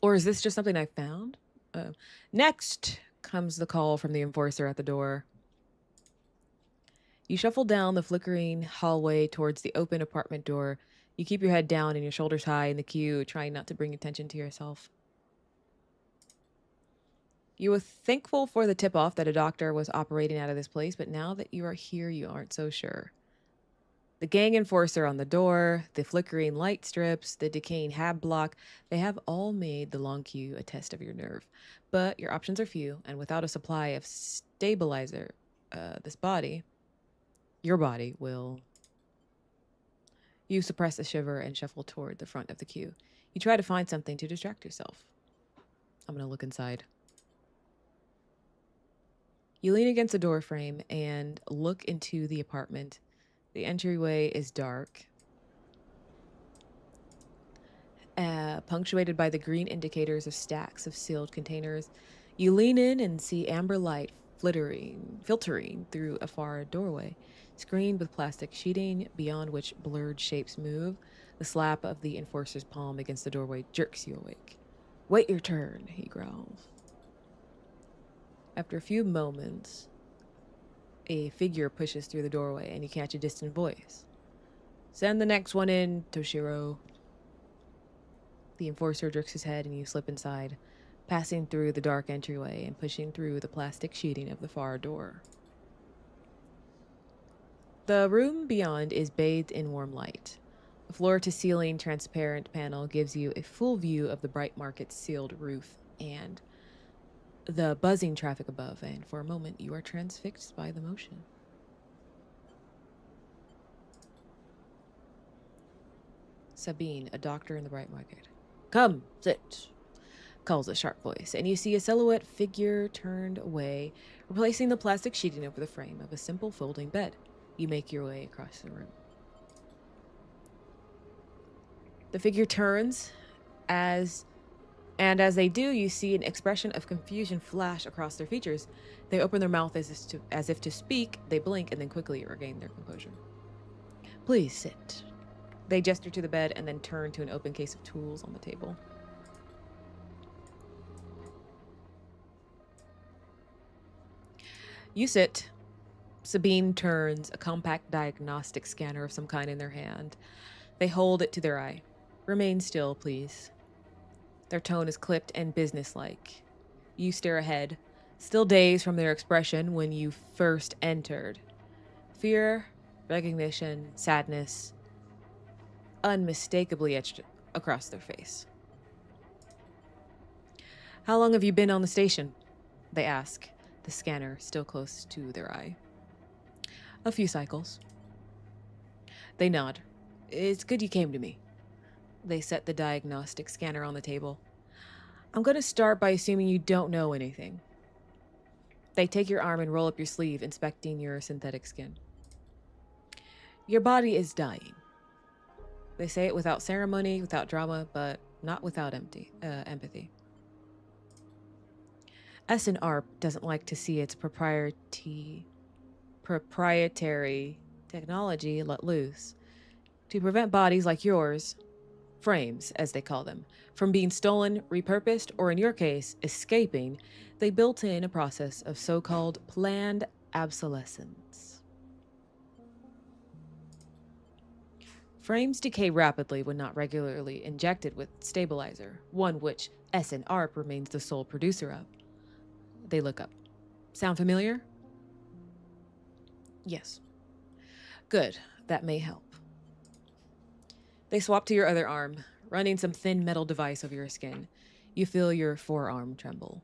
Or is this just something I found? Next comes the call from the enforcer at the door. You shuffle down the flickering hallway towards the open apartment door. You keep your head down and your shoulders high in the queue, trying not to bring attention to yourself. You were thankful for the tip-off that a doctor was operating out of this place, but now that you are here, you aren't so sure. The gang enforcer on the door, the flickering light strips, the decaying hab block, they have all made the long queue a test of your nerve. But your options are few, and without a supply of stabilizer, your body will... You suppress a shiver and shuffle toward the front of the queue. You try to find something to distract yourself. I'm gonna look inside. You lean against the door frame and look into the apartment. The entryway is dark, punctuated by the green indicators of stacks of sealed containers. You lean in and see amber light filtering through a far doorway, screened with plastic sheeting beyond which blurred shapes move. The slap of the enforcer's palm against the doorway jerks you awake. Wait your turn, he growls. After a few moments, a figure pushes through the doorway and you catch a distant voice. Send the next one in, Toshiro. The enforcer jerks his head and you slip inside, passing through the dark entryway and pushing through the plastic sheeting of the far door. The room beyond is bathed in warm light. A floor-to-ceiling transparent panel gives you a full view of the bright market's sealed roof and the buzzing traffic above, and for a moment you are transfixed by the motion. Sabine, a doctor in the bright market. Come, sit, calls a sharp voice, and you see a silhouette figure turned away, replacing the plastic sheeting over the frame of a simple folding bed. You make your way across the room. The figure turns, as they do, you see an expression of confusion flash across their features. They open their mouth as if to speak, they blink, and then quickly regain their composure. Please sit. They gesture to the bed and then turn to an open case of tools on the table. You sit. Sabine turns, a compact diagnostic scanner of some kind in their hand. They hold it to their eye. Remain still, please. Their tone is clipped and businesslike. You stare ahead, still dazed from their expression when you first entered. Fear, recognition, sadness, unmistakably etched across their face. How long have you been on the station? They ask, the scanner still close to their eye. A few cycles. They nod. It's good you came to me. They set the diagnostic scanner on the table. I'm going to start by assuming you don't know anything. They take your arm and roll up your sleeve, inspecting your synthetic skin. Your body is dying. They say it without ceremony, without drama, but not without empathy. S&ARP doesn't like to see its proprietary technology let loose. To prevent bodies like yours, frames as they call them, from being stolen, repurposed, or in your case, escaping, they built in a process of so-called planned obsolescence. Frames decay rapidly when not regularly injected with stabilizer, one which S&ARP remains the sole producer of. They look up. Sound familiar? Yes. Good. That may help. They swap to your other arm, running some thin metal device over your skin. You feel your forearm tremble.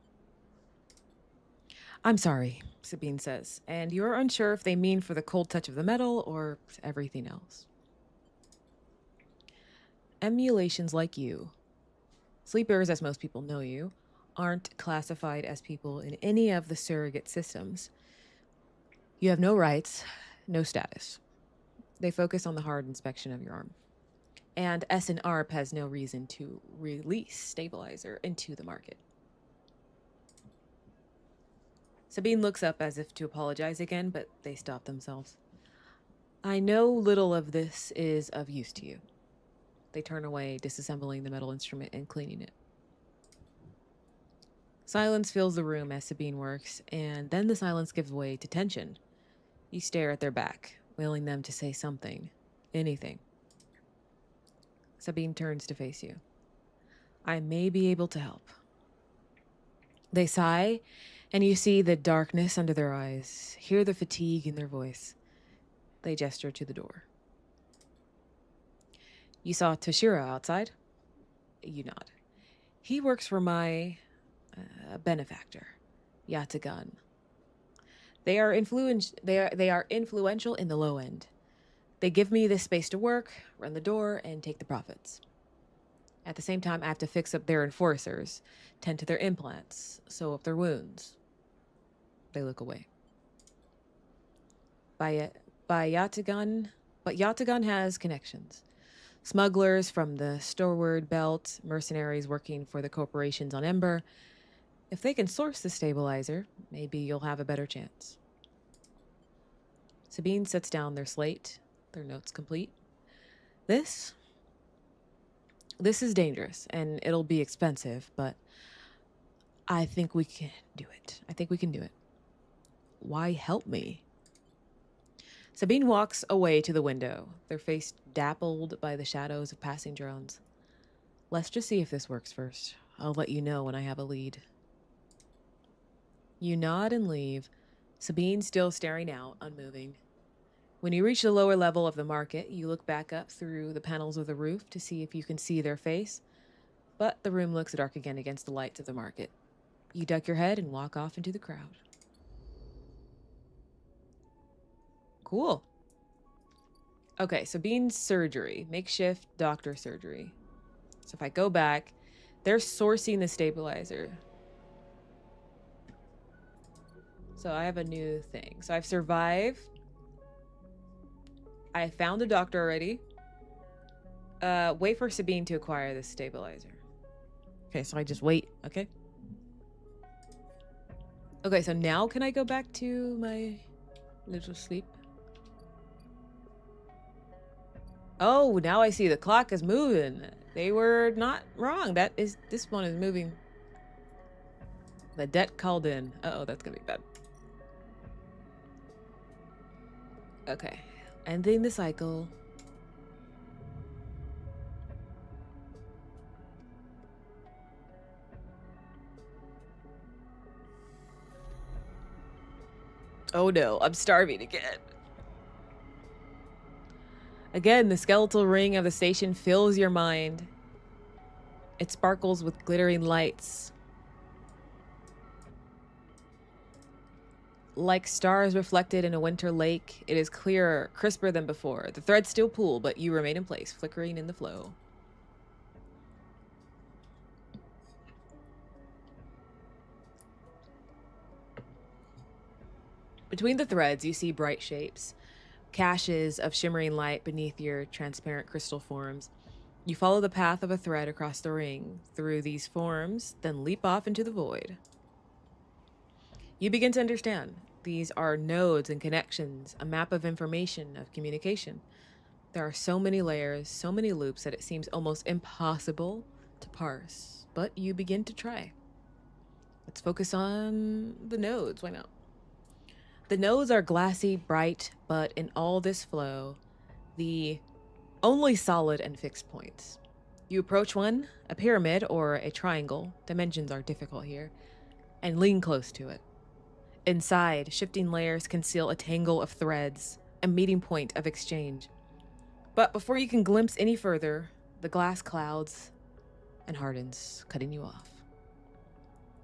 I'm sorry, Sabine says, and you're unsure if they mean for the cold touch of the metal or everything else. Emulations like you, sleepers as most people know you, aren't classified as people in any of the surrogate systems. You have no rights, no status. They focus on the hard inspection of your arm. And S&ARP has no reason to release stabilizer into the market. Sabine looks up as if to apologize again, but they stop themselves. I know little of this is of use to you. They turn away, disassembling the metal instrument and cleaning it. Silence fills the room as Sabine works, and then the silence gives way to tension. You stare at their back, willing them to say something. Anything. Sabine turns to face you. I may be able to help. They sigh, and you see the darkness under their eyes, hear the fatigue in their voice. They gesture to the door. You saw Toshiro outside? You nod. He works for my benefactor, Yatagan. They are influential in the low end. They give me this space to work, run the door, and take the profits. At the same time, I have to fix up their enforcers, tend to their implants, sew up their wounds. They look away. By Yatagan, but Yatagan has connections. Smugglers from the Storward Belt, mercenaries working for the corporations on Ember. If they can source the stabilizer, maybe you'll have a better chance. Sabine sets down their slate, their notes complete. This is dangerous, and it'll be expensive, but I think we can do it. Why help me? Sabine walks away to the window, their face dappled by the shadows of passing drones. Let's just see if this works first. I'll let you know when I have a lead. You nod and leave, Sabine still staring out, unmoving. When you reach the lower level of the market, you look back up through the panels of the roof to see if you can see their face, but the room looks dark again against the lights of the market. You duck your head and walk off into the crowd. Cool. Okay, Sabine's surgery, makeshift doctor surgery. So if I go back, they're sourcing the stabilizer. So I have a new thing. So I've survived. I found a doctor already. Wait for Sabine to acquire this stabilizer. Okay, so I just wait, okay? Okay, so now can I go back to my little sleep? Oh, now I see the clock is moving. They were not wrong. This one is moving. The debt called in. Uh-oh, that's gonna be bad. Okay, ending the cycle. Oh no, I'm starving again. Again, the skeletal ring of the station fills your mind. It sparkles with glittering lights. Like stars reflected in a winter lake, it is clearer, crisper than before. The threads still pull, but you remain in place, flickering in the flow. Between the threads, you see bright shapes, caches of shimmering light beneath your transparent crystal forms. You follow the path of a thread across the ring, through these forms, then leap off into the void. You begin to understand. These are nodes and connections, a map of information, of communication. There are so many layers, so many loops that it seems almost impossible to parse, but you begin to try. Let's focus on the nodes. Why not? The nodes are glassy, bright, but in all this flow, the only solid and fixed points. You approach one, a pyramid or a triangle, dimensions are difficult here, and lean close to it. Inside, shifting layers conceal a tangle of threads, a meeting point of exchange. But before you can glimpse any further, the glass clouds and hardens, cutting you off.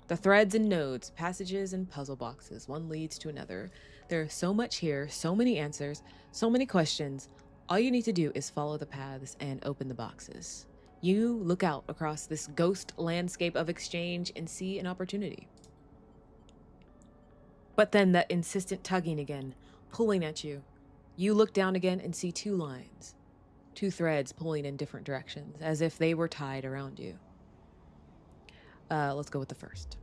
The threads and nodes, passages and puzzle boxes, one leads to another. There is so much here, so many answers, so many questions. All you need to do is follow the paths and open the boxes. You look out across this ghost landscape of exchange and see an opportunity. But then that insistent tugging again, pulling at you. You look down again and see two lines, two threads pulling in different directions, as if they were tied around you. Let's go with the first.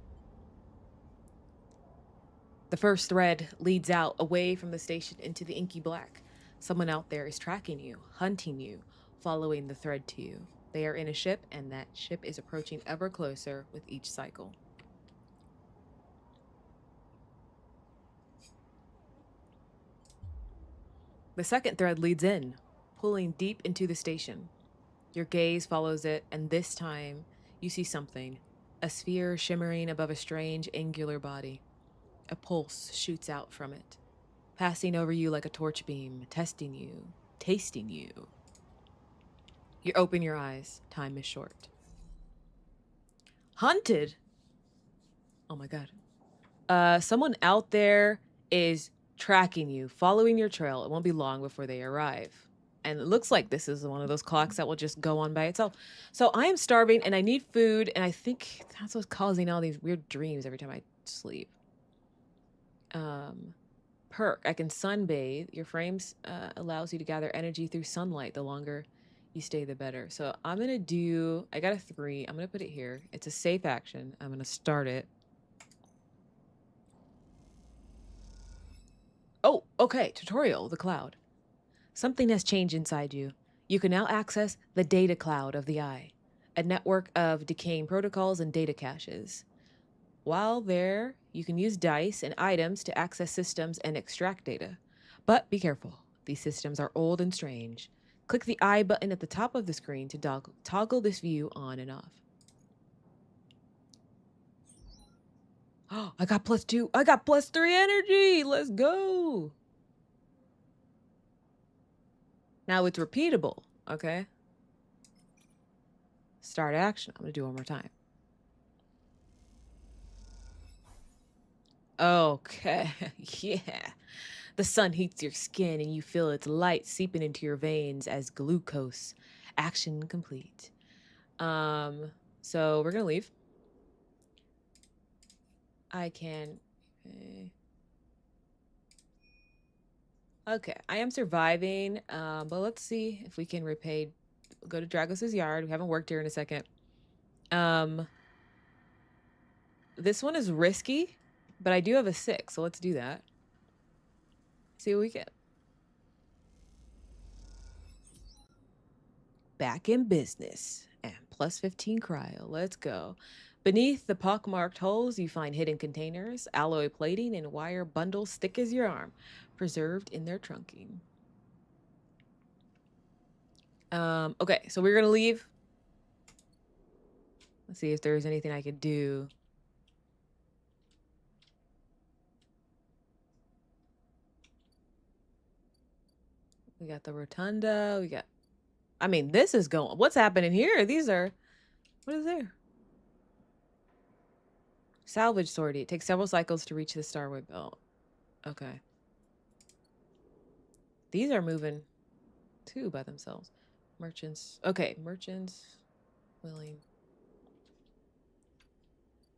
The first thread leads out away from the station into the inky black. Someone out there is tracking you, hunting you, following the thread to you. They are in a ship, and that ship is approaching ever closer with each cycle. The second thread leads in, pulling deep into the station. Your gaze follows it, and this time you see something, a sphere shimmering above a strange angular body. A pulse shoots out from it, passing over you like a torch beam, testing you, tasting you. You open your eyes. Time is short. Hunted? Oh my god. Someone out there is tracking you, following your trail. It won't be long before they arrive. And it looks like this is one of those clocks that will just go on by itself. So I am starving and I need food, and I think that's what's causing all these weird dreams every time I sleep. Perk. I can sunbathe. Your frames allows you to gather energy through sunlight. The longer you stay, the better. So I'm going to do... I got a 3. I'm going to put it here. It's a safe action. I'm going to start it. Oh, okay. Tutorial. The cloud. Something has changed inside you. You can now access the data cloud of the eye, a network of decaying protocols and data caches. While there, you can use dice and items to access systems and extract data. But be careful. These systems are old and strange. Click the I button at the top of the screen to toggle this view on and off. Oh, I got +2. I got +3 energy. Let's go. Now it's repeatable, okay? Start action. I'm going to do it one more time. Okay, yeah. The sun heats your skin and you feel its light seeping into your veins as glucose. Action complete. So we're gonna leave. I can... Okay, I am surviving, but let's see if we can repay... Go to Dragos's yard. We haven't worked here in a second. This one is risky, but I do have a 6, so let's do that. See what we get. Back in business. And +15 cryo. Let's go. Beneath the pockmarked holes, you find hidden containers, alloy plating, and wire bundles thick as your arm, preserved in their trunking. Okay, so we're gonna leave. Let's see if there's anything I could do. We got the rotunda. We got... I mean, this is going... What's happening here? These are... What is there? Salvage sortie. It takes several cycles to reach the Starwood Belt. Okay. These are moving too by themselves. Merchants. Okay, merchants. Willing.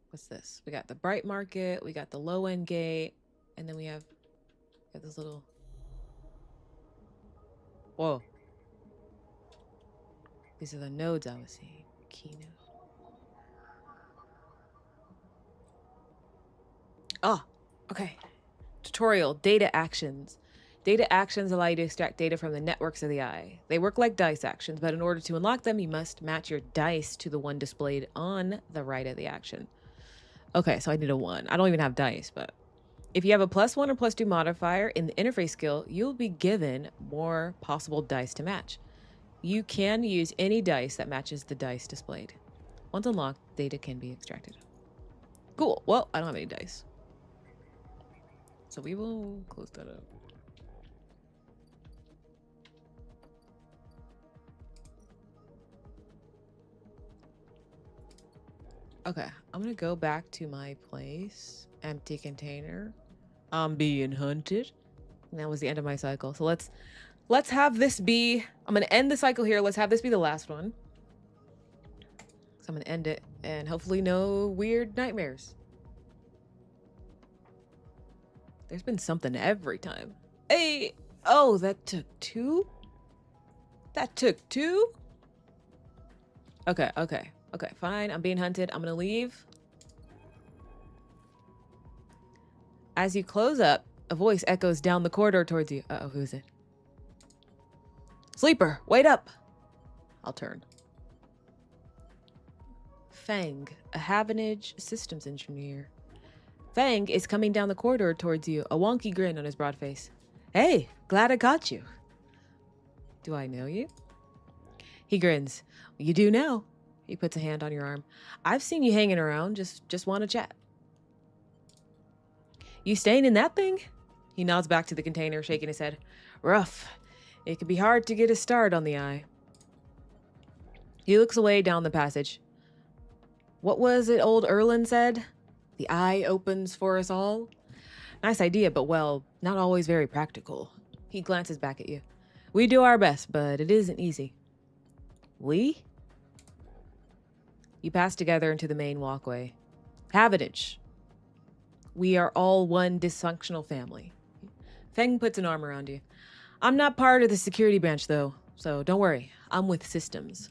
What's this? We got the bright market. We got the low end gate. And then we have this little... Whoa. These are the nodes I was seeing. Key node. Oh, okay. Tutorial, data actions. Data actions allow you to extract data from the networks of the eye. They work like dice actions, but in order to unlock them, you must match your dice to the one displayed on the right of the action. Okay, so I need a 1. I don't even have dice, but... If you have a +1 or +2 modifier in the interface skill, you'll be given more possible dice to match. You can use any dice that matches the dice displayed. Once unlocked, data can be extracted. Cool. Well, I don't have any dice. So we will close that up. Okay, I'm gonna go back to my place. Empty container. I'm being hunted. And that was the end of my cycle. So let's have this be... I'm gonna end the cycle here. Let's have this be the last one. So I'm gonna end it and hopefully no weird nightmares. There's been something every time. Hey! Oh, that took 2? That took 2? Okay, okay. Okay, fine. I'm being hunted. I'm gonna leave. As you close up, a voice echoes down the corridor towards you. Uh-oh, who is it? Sleeper, wait up! I'll turn. Fang, a Havenage systems engineer. Fang is coming down the corridor towards you, a wonky grin on his broad face. Hey, glad I got you. Do I know you? He grins. You do now. He puts a hand on your arm. I've seen you hanging around, just want to chat. You staying in that thing? He nods back to the container, shaking his head. Rough. It can be hard to get a start on the eye. He looks away down the passage. What was it old Erlin said? The eye opens for us all? Nice idea, but well, not always very practical. He glances back at you. We do our best, but it isn't easy. We? You pass together into the main walkway. Havenage. We are all one dysfunctional family. Feng puts an arm around you. I'm not part of the security branch, though, so don't worry. I'm with systems.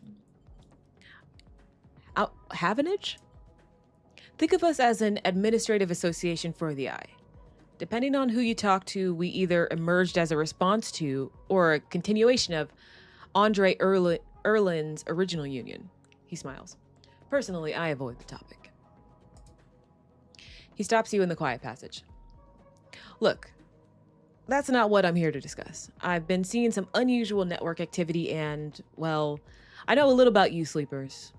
Havenage? Think of us as an administrative association for the eye. Depending on who you talk to, we either emerged as a response to or a continuation of Andre Erlin's original union. He smiles. Personally, I avoid the topic. He stops you in the quiet passage. Look, that's not what I'm here to discuss. I've been seeing some unusual network activity and, well, I know a little about you sleepers.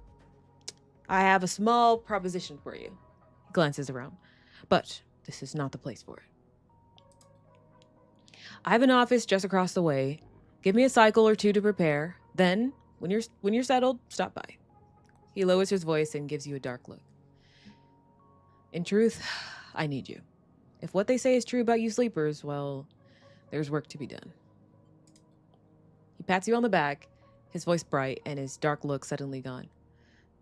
I have a small proposition for you. He glances around. But this is not the place for it. I have an office just across the way. Give me a cycle or 2 to prepare. Then, when you're settled, stop by. He lowers his voice and gives you a dark look. In truth, I need you. If what they say is true about you sleepers, well, there's work to be done. He pats you on the back, his voice bright and his dark look suddenly gone.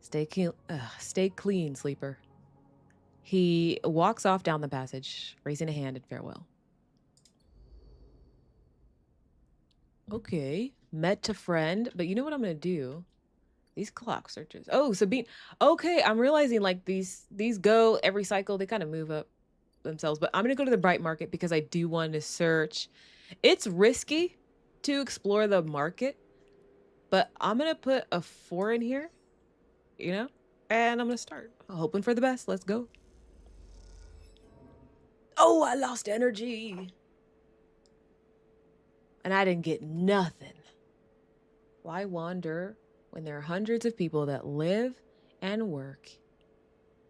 Stay clean, sleeper. He walks off down the passage, raising a hand in farewell. Okay, met to friend, but you know what I'm gonna do? These clock searches. Oh, Sabine. Okay, I'm realizing like these go every cycle. They kind of move up themselves, but I'm gonna go to the bright market because I do want to search. It's risky to explore the market, but I'm gonna put a 4 in here, you know, and I'm gonna start. Hoping for the best. Let's go. Oh, I lost energy. And I didn't get nothing. Why wander when there are hundreds of people that live and work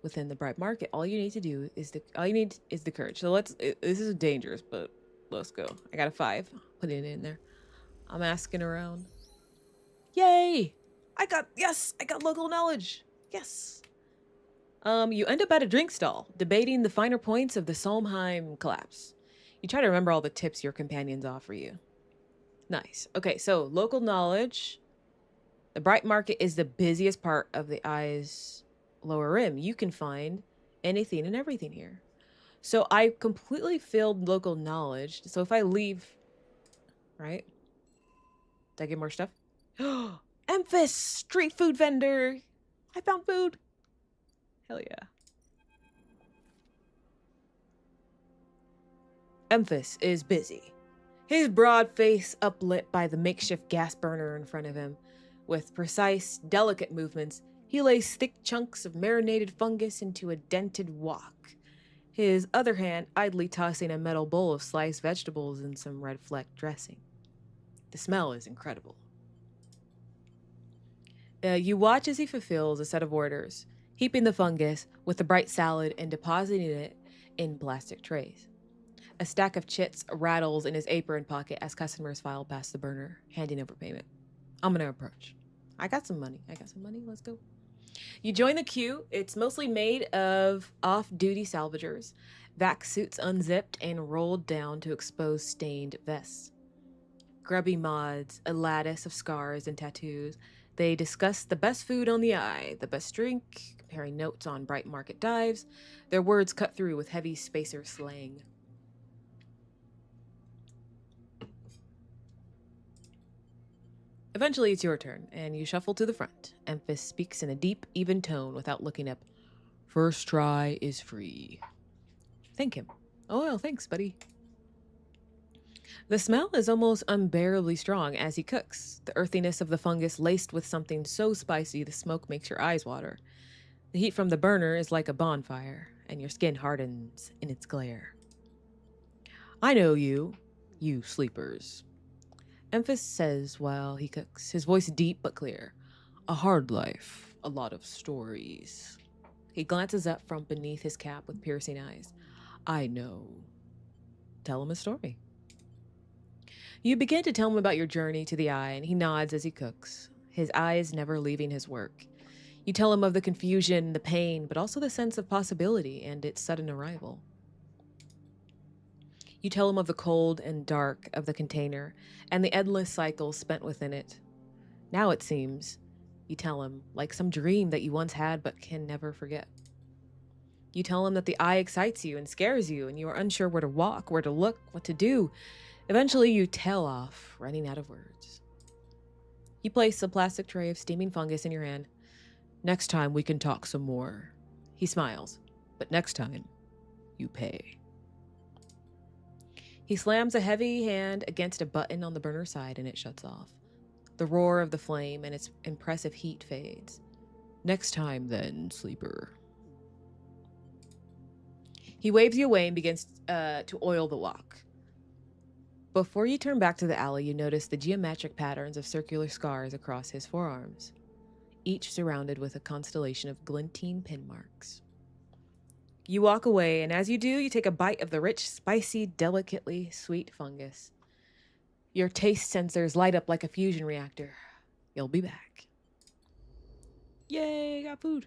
within the bright market? All you need to do is the courage. So this is dangerous, but let's go. I got a 5. Put it in there. I'm asking around. Yay! I got local knowledge. Yes. You end up at a drink stall, debating the finer points of the Solheim collapse. You try to remember all the tips your companions offer you. Nice. Okay, so local knowledge. The bright market is the busiest part of the eye's lower rim. You can find anything and everything here. So I completely failed local knowledge. So if I leave, right? Did I get more stuff? Emphas, street food vendor. I found food. Hell yeah. Emphas is busy. His broad face uplit by the makeshift gas burner in front of him. With precise, delicate movements, he lays thick chunks of marinated fungus into a dented wok. His other hand idly tossing a metal bowl of sliced vegetables and some red fleck dressing. The smell is incredible. You watch as he fulfills a set of orders, heaping the fungus with the bright salad and depositing it in plastic trays. A stack of chits rattles in his apron pocket as customers file past the burner, handing over payment. I'm gonna approach. I got some money. Let's go. You join the queue. It's mostly made of off-duty salvagers, vac suits unzipped and rolled down to expose stained vests. Grubby mods, a lattice of scars and tattoos. They discuss the best food on the eye, the best drink, comparing notes on bright market dives, their words cut through with heavy spacer slang. Eventually, it's your turn, and you shuffle to the front. Emphas speaks in a deep, even tone without looking up. First try is free. Thank him. Oh, well, thanks, buddy. The smell is almost unbearably strong as he cooks, the earthiness of the fungus laced with something so spicy the smoke makes your eyes water. The heat from the burner is like a bonfire, and your skin hardens in its glare. I know you sleepers. Emphas says while he cooks, his voice deep but clear. A hard life, a lot of stories. He glances up from beneath his cap with piercing eyes. I know. Tell him a story. You begin to tell him about your journey to the eye, and he nods as he cooks, his eyes never leaving his work. You tell him of the confusion, the pain, but also the sense of possibility and its sudden arrival. You tell him of the cold and dark of the container and the endless cycles spent within it. Now it seems, you tell him, like some dream that you once had but can never forget. You tell him that the eye excites you and scares you, and you are unsure where to walk, where to look, what to do. Eventually, you tail off, running out of words. You place a plastic tray of steaming fungus in your hand. Next time, we can talk some more. He smiles, but next time, you pay. He slams a heavy hand against a button on the burner side, and it shuts off. The roar of the flame and its impressive heat fades. Next time, then, sleeper. He waves you away and begins to oil the wok. Before you turn back to the alley, you notice the geometric patterns of circular scars across his forearms, each surrounded with a constellation of glinting pin marks. You walk away, and as you do, you take a bite of the rich, spicy, delicately sweet fungus. Your taste sensors light up like a fusion reactor. You'll be back. Yay, got food.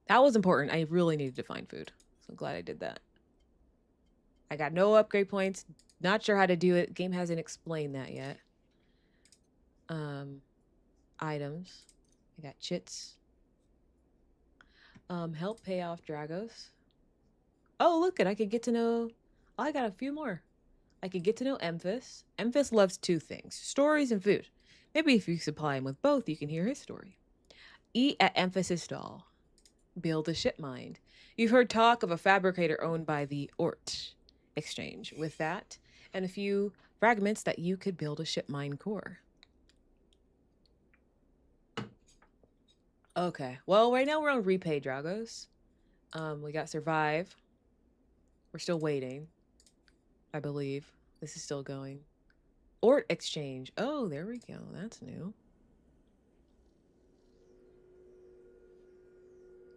That was important. I really needed to find food, so I'm glad I did that. I got no upgrade points. Not sure how to do it. Game hasn't explained that yet. Items. I got chits. Help pay off Dragos. Oh, look it. I could get to know... Oh, I got a few more. I could get to know Emphas. Emphas loves two things. Stories and food. Maybe if you supply him with both, you can hear his story. Eat at Emphas's stall. Build a ship mind. You've heard talk of a fabricator owned by the Ort Exchange. With that, and a few fragments that you could build a ship mind core. Okay, well, right now we're on repay Dragos. We got survive. We're still waiting. I believe. This is still going. Ort Exchange. Oh, there we go. That's new.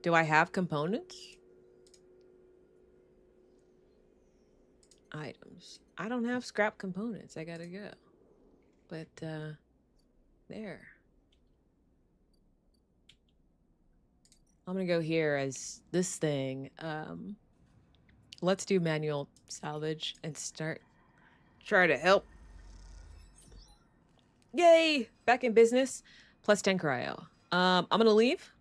Do I have components? items. I don't have scrap components. I gotta go. But, there. I'm gonna go here as this thing. Let's do manual salvage and try to help. Yay! Back in business. Plus 10 cryo. I'm gonna leave.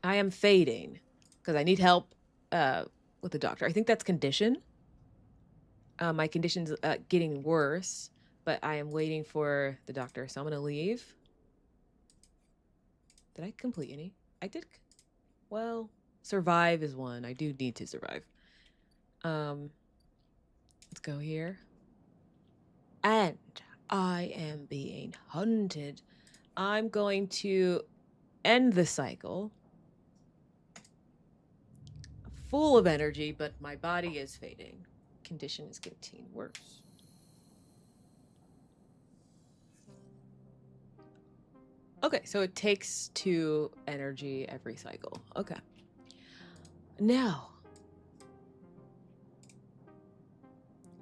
I am fading because I need help with the doctor. I think that's condition. My condition's getting worse, but I am waiting for the doctor, so I'm gonna leave. Did I complete any? I did. Well, survive is one. I do need to survive. Let's go here. And I am being hunted. I'm going to end the cycle. Full of energy, but my body is fading. Condition is getting worse. Okay, so it takes 2 energy every cycle. Okay. Now,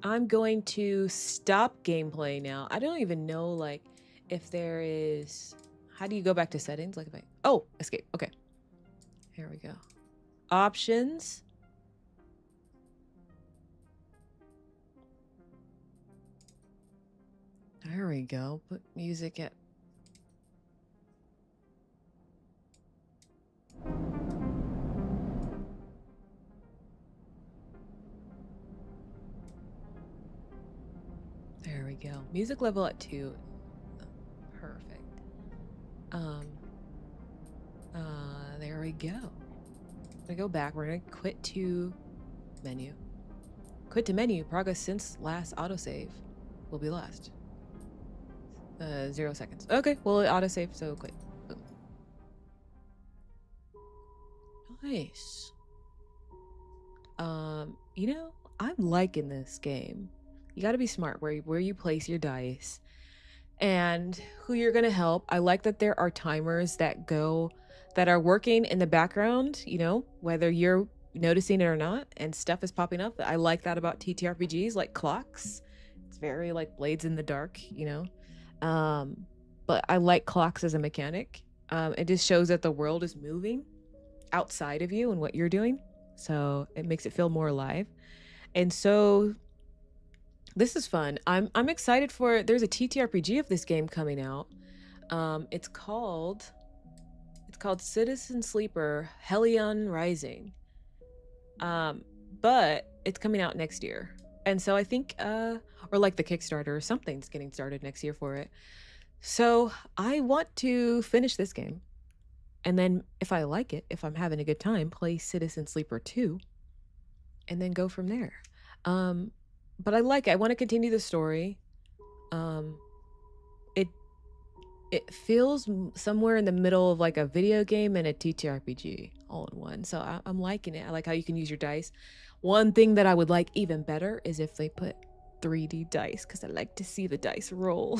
I'm going to stop gameplay now. I don't even know, like, if there is... How do you go back to settings? Like, if I... Oh, escape. Okay. Here we go. Options. There we go. Put music at... There we go. Music level at 2. Perfect. There we go. I'm gonna go back. We're gonna quit to menu. Quit to menu. Progress since last autosave will be lost. 0 seconds. Okay, well, it autosave, so quit. Boom. Nice. You know, I'm liking this game. You gotta be smart where you place your dice and who you're gonna help. I like that there are timers that are working in the background, you know, whether you're noticing it or not, and stuff is popping up. I like that about TTRPGs, like clocks. It's very like Blades in the Dark, you know. But I like clocks as a mechanic. It just shows that the world is moving outside of you and what you're doing. So it makes it feel more alive. And so this is fun. I'm excited for it. There's a TTRPG of this game coming out. It's called Citizen Sleeper Hellion Rising. But it's coming out next year. And so I think or like the Kickstarter or something's getting started next year for it. So I want to finish this game. And then if I like it, if I'm having a good time, play Citizen Sleeper 2 and then go from there. But I like it. I want to continue the story. It feels somewhere in the middle of like a video game and a TTRPG all in one. So I'm liking it. I like how you can use your dice. One thing that I would like even better is if they put 3D dice, because I like to see the dice roll.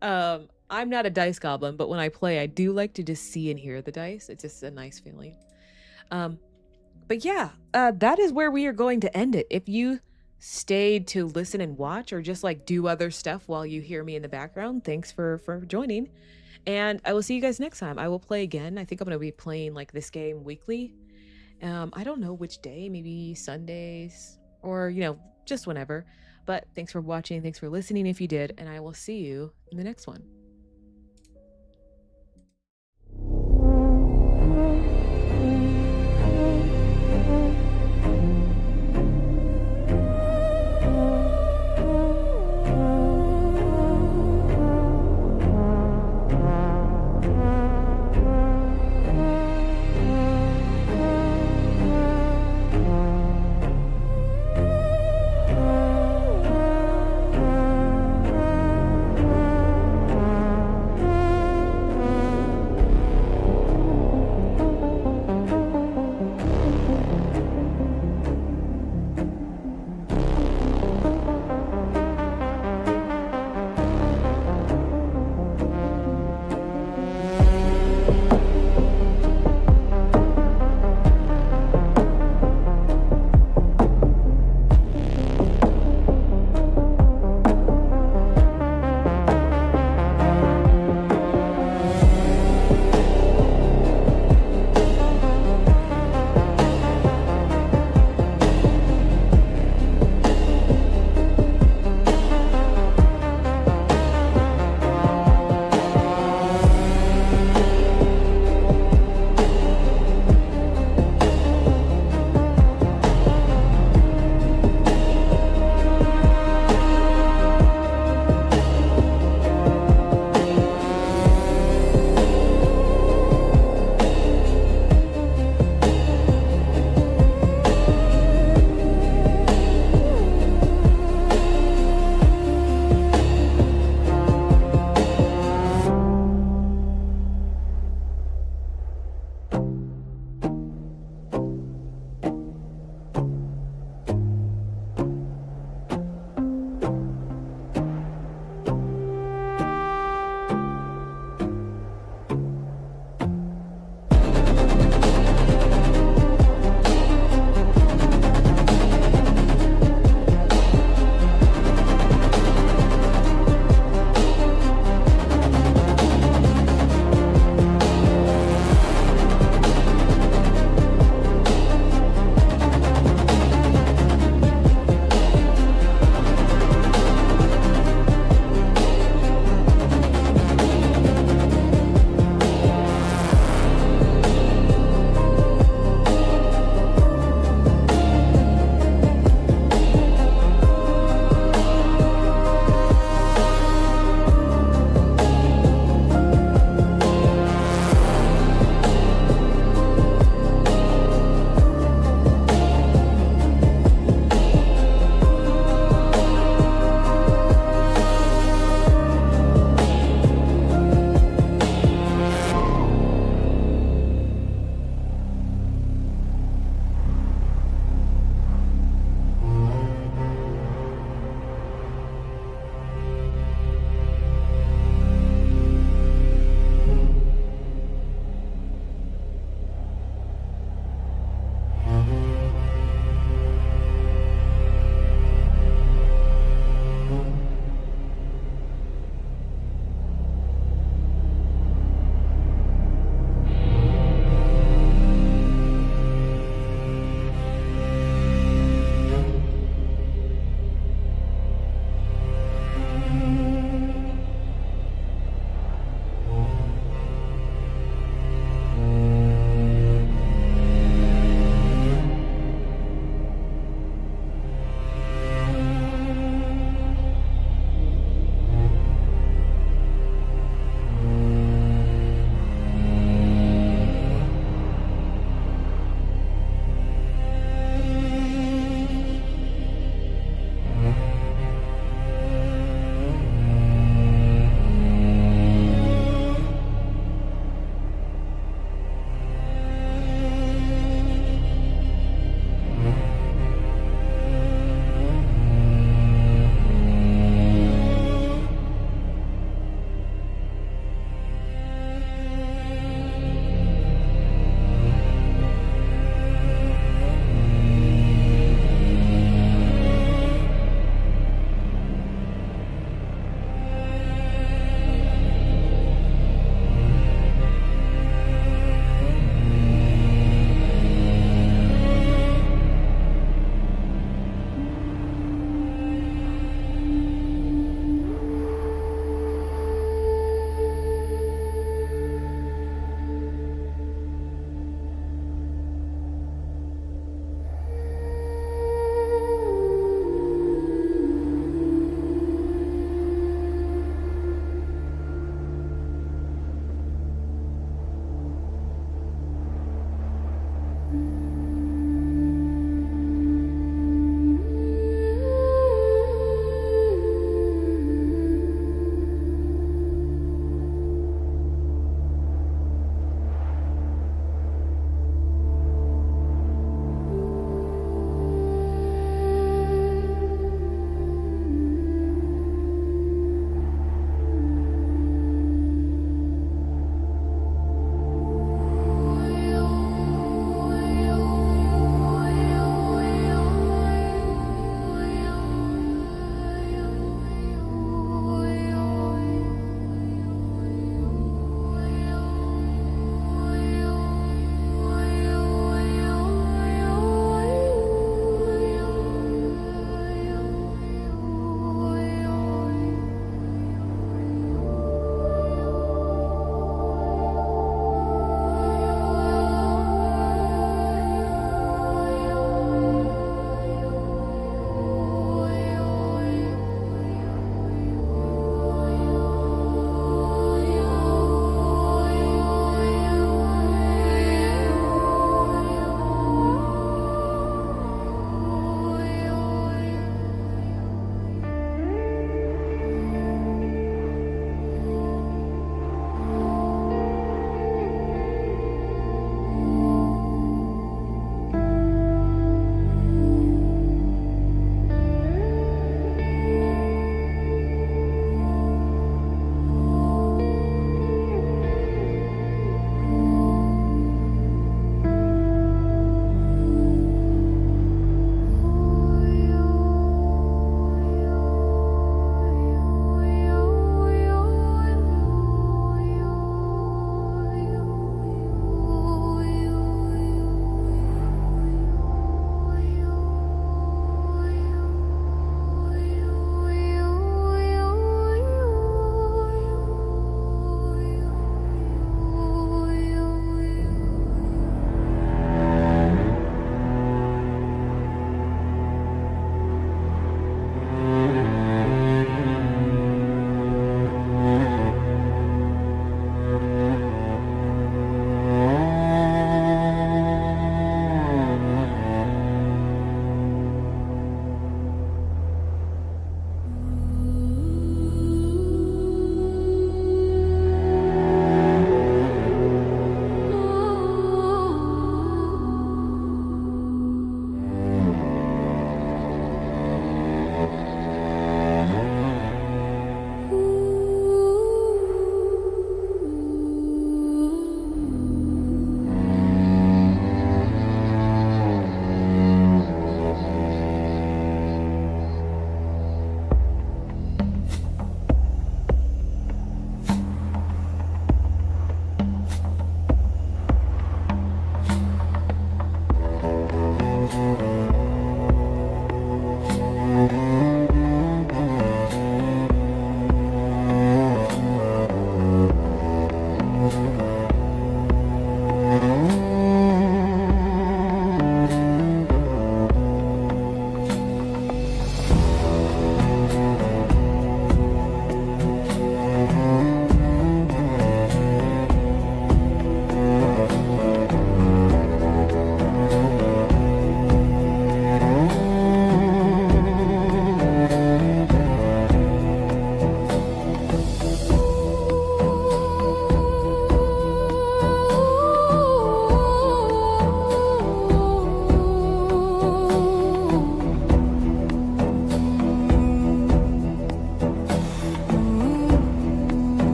I'm not a dice goblin, but when I play, I do like to just see and hear the dice. It's just a nice feeling. But yeah, that is where we are going to end it. If you stayed to listen and watch or just like do other stuff while you hear me in the background, thanks for joining. And I will see you guys next time. I will play again. I think I'm going to be playing like this game weekly. I don't know which day, maybe Sundays or, you know, just whenever. But thanks for watching. Thanks for listening if you did. And I will see you in the next one.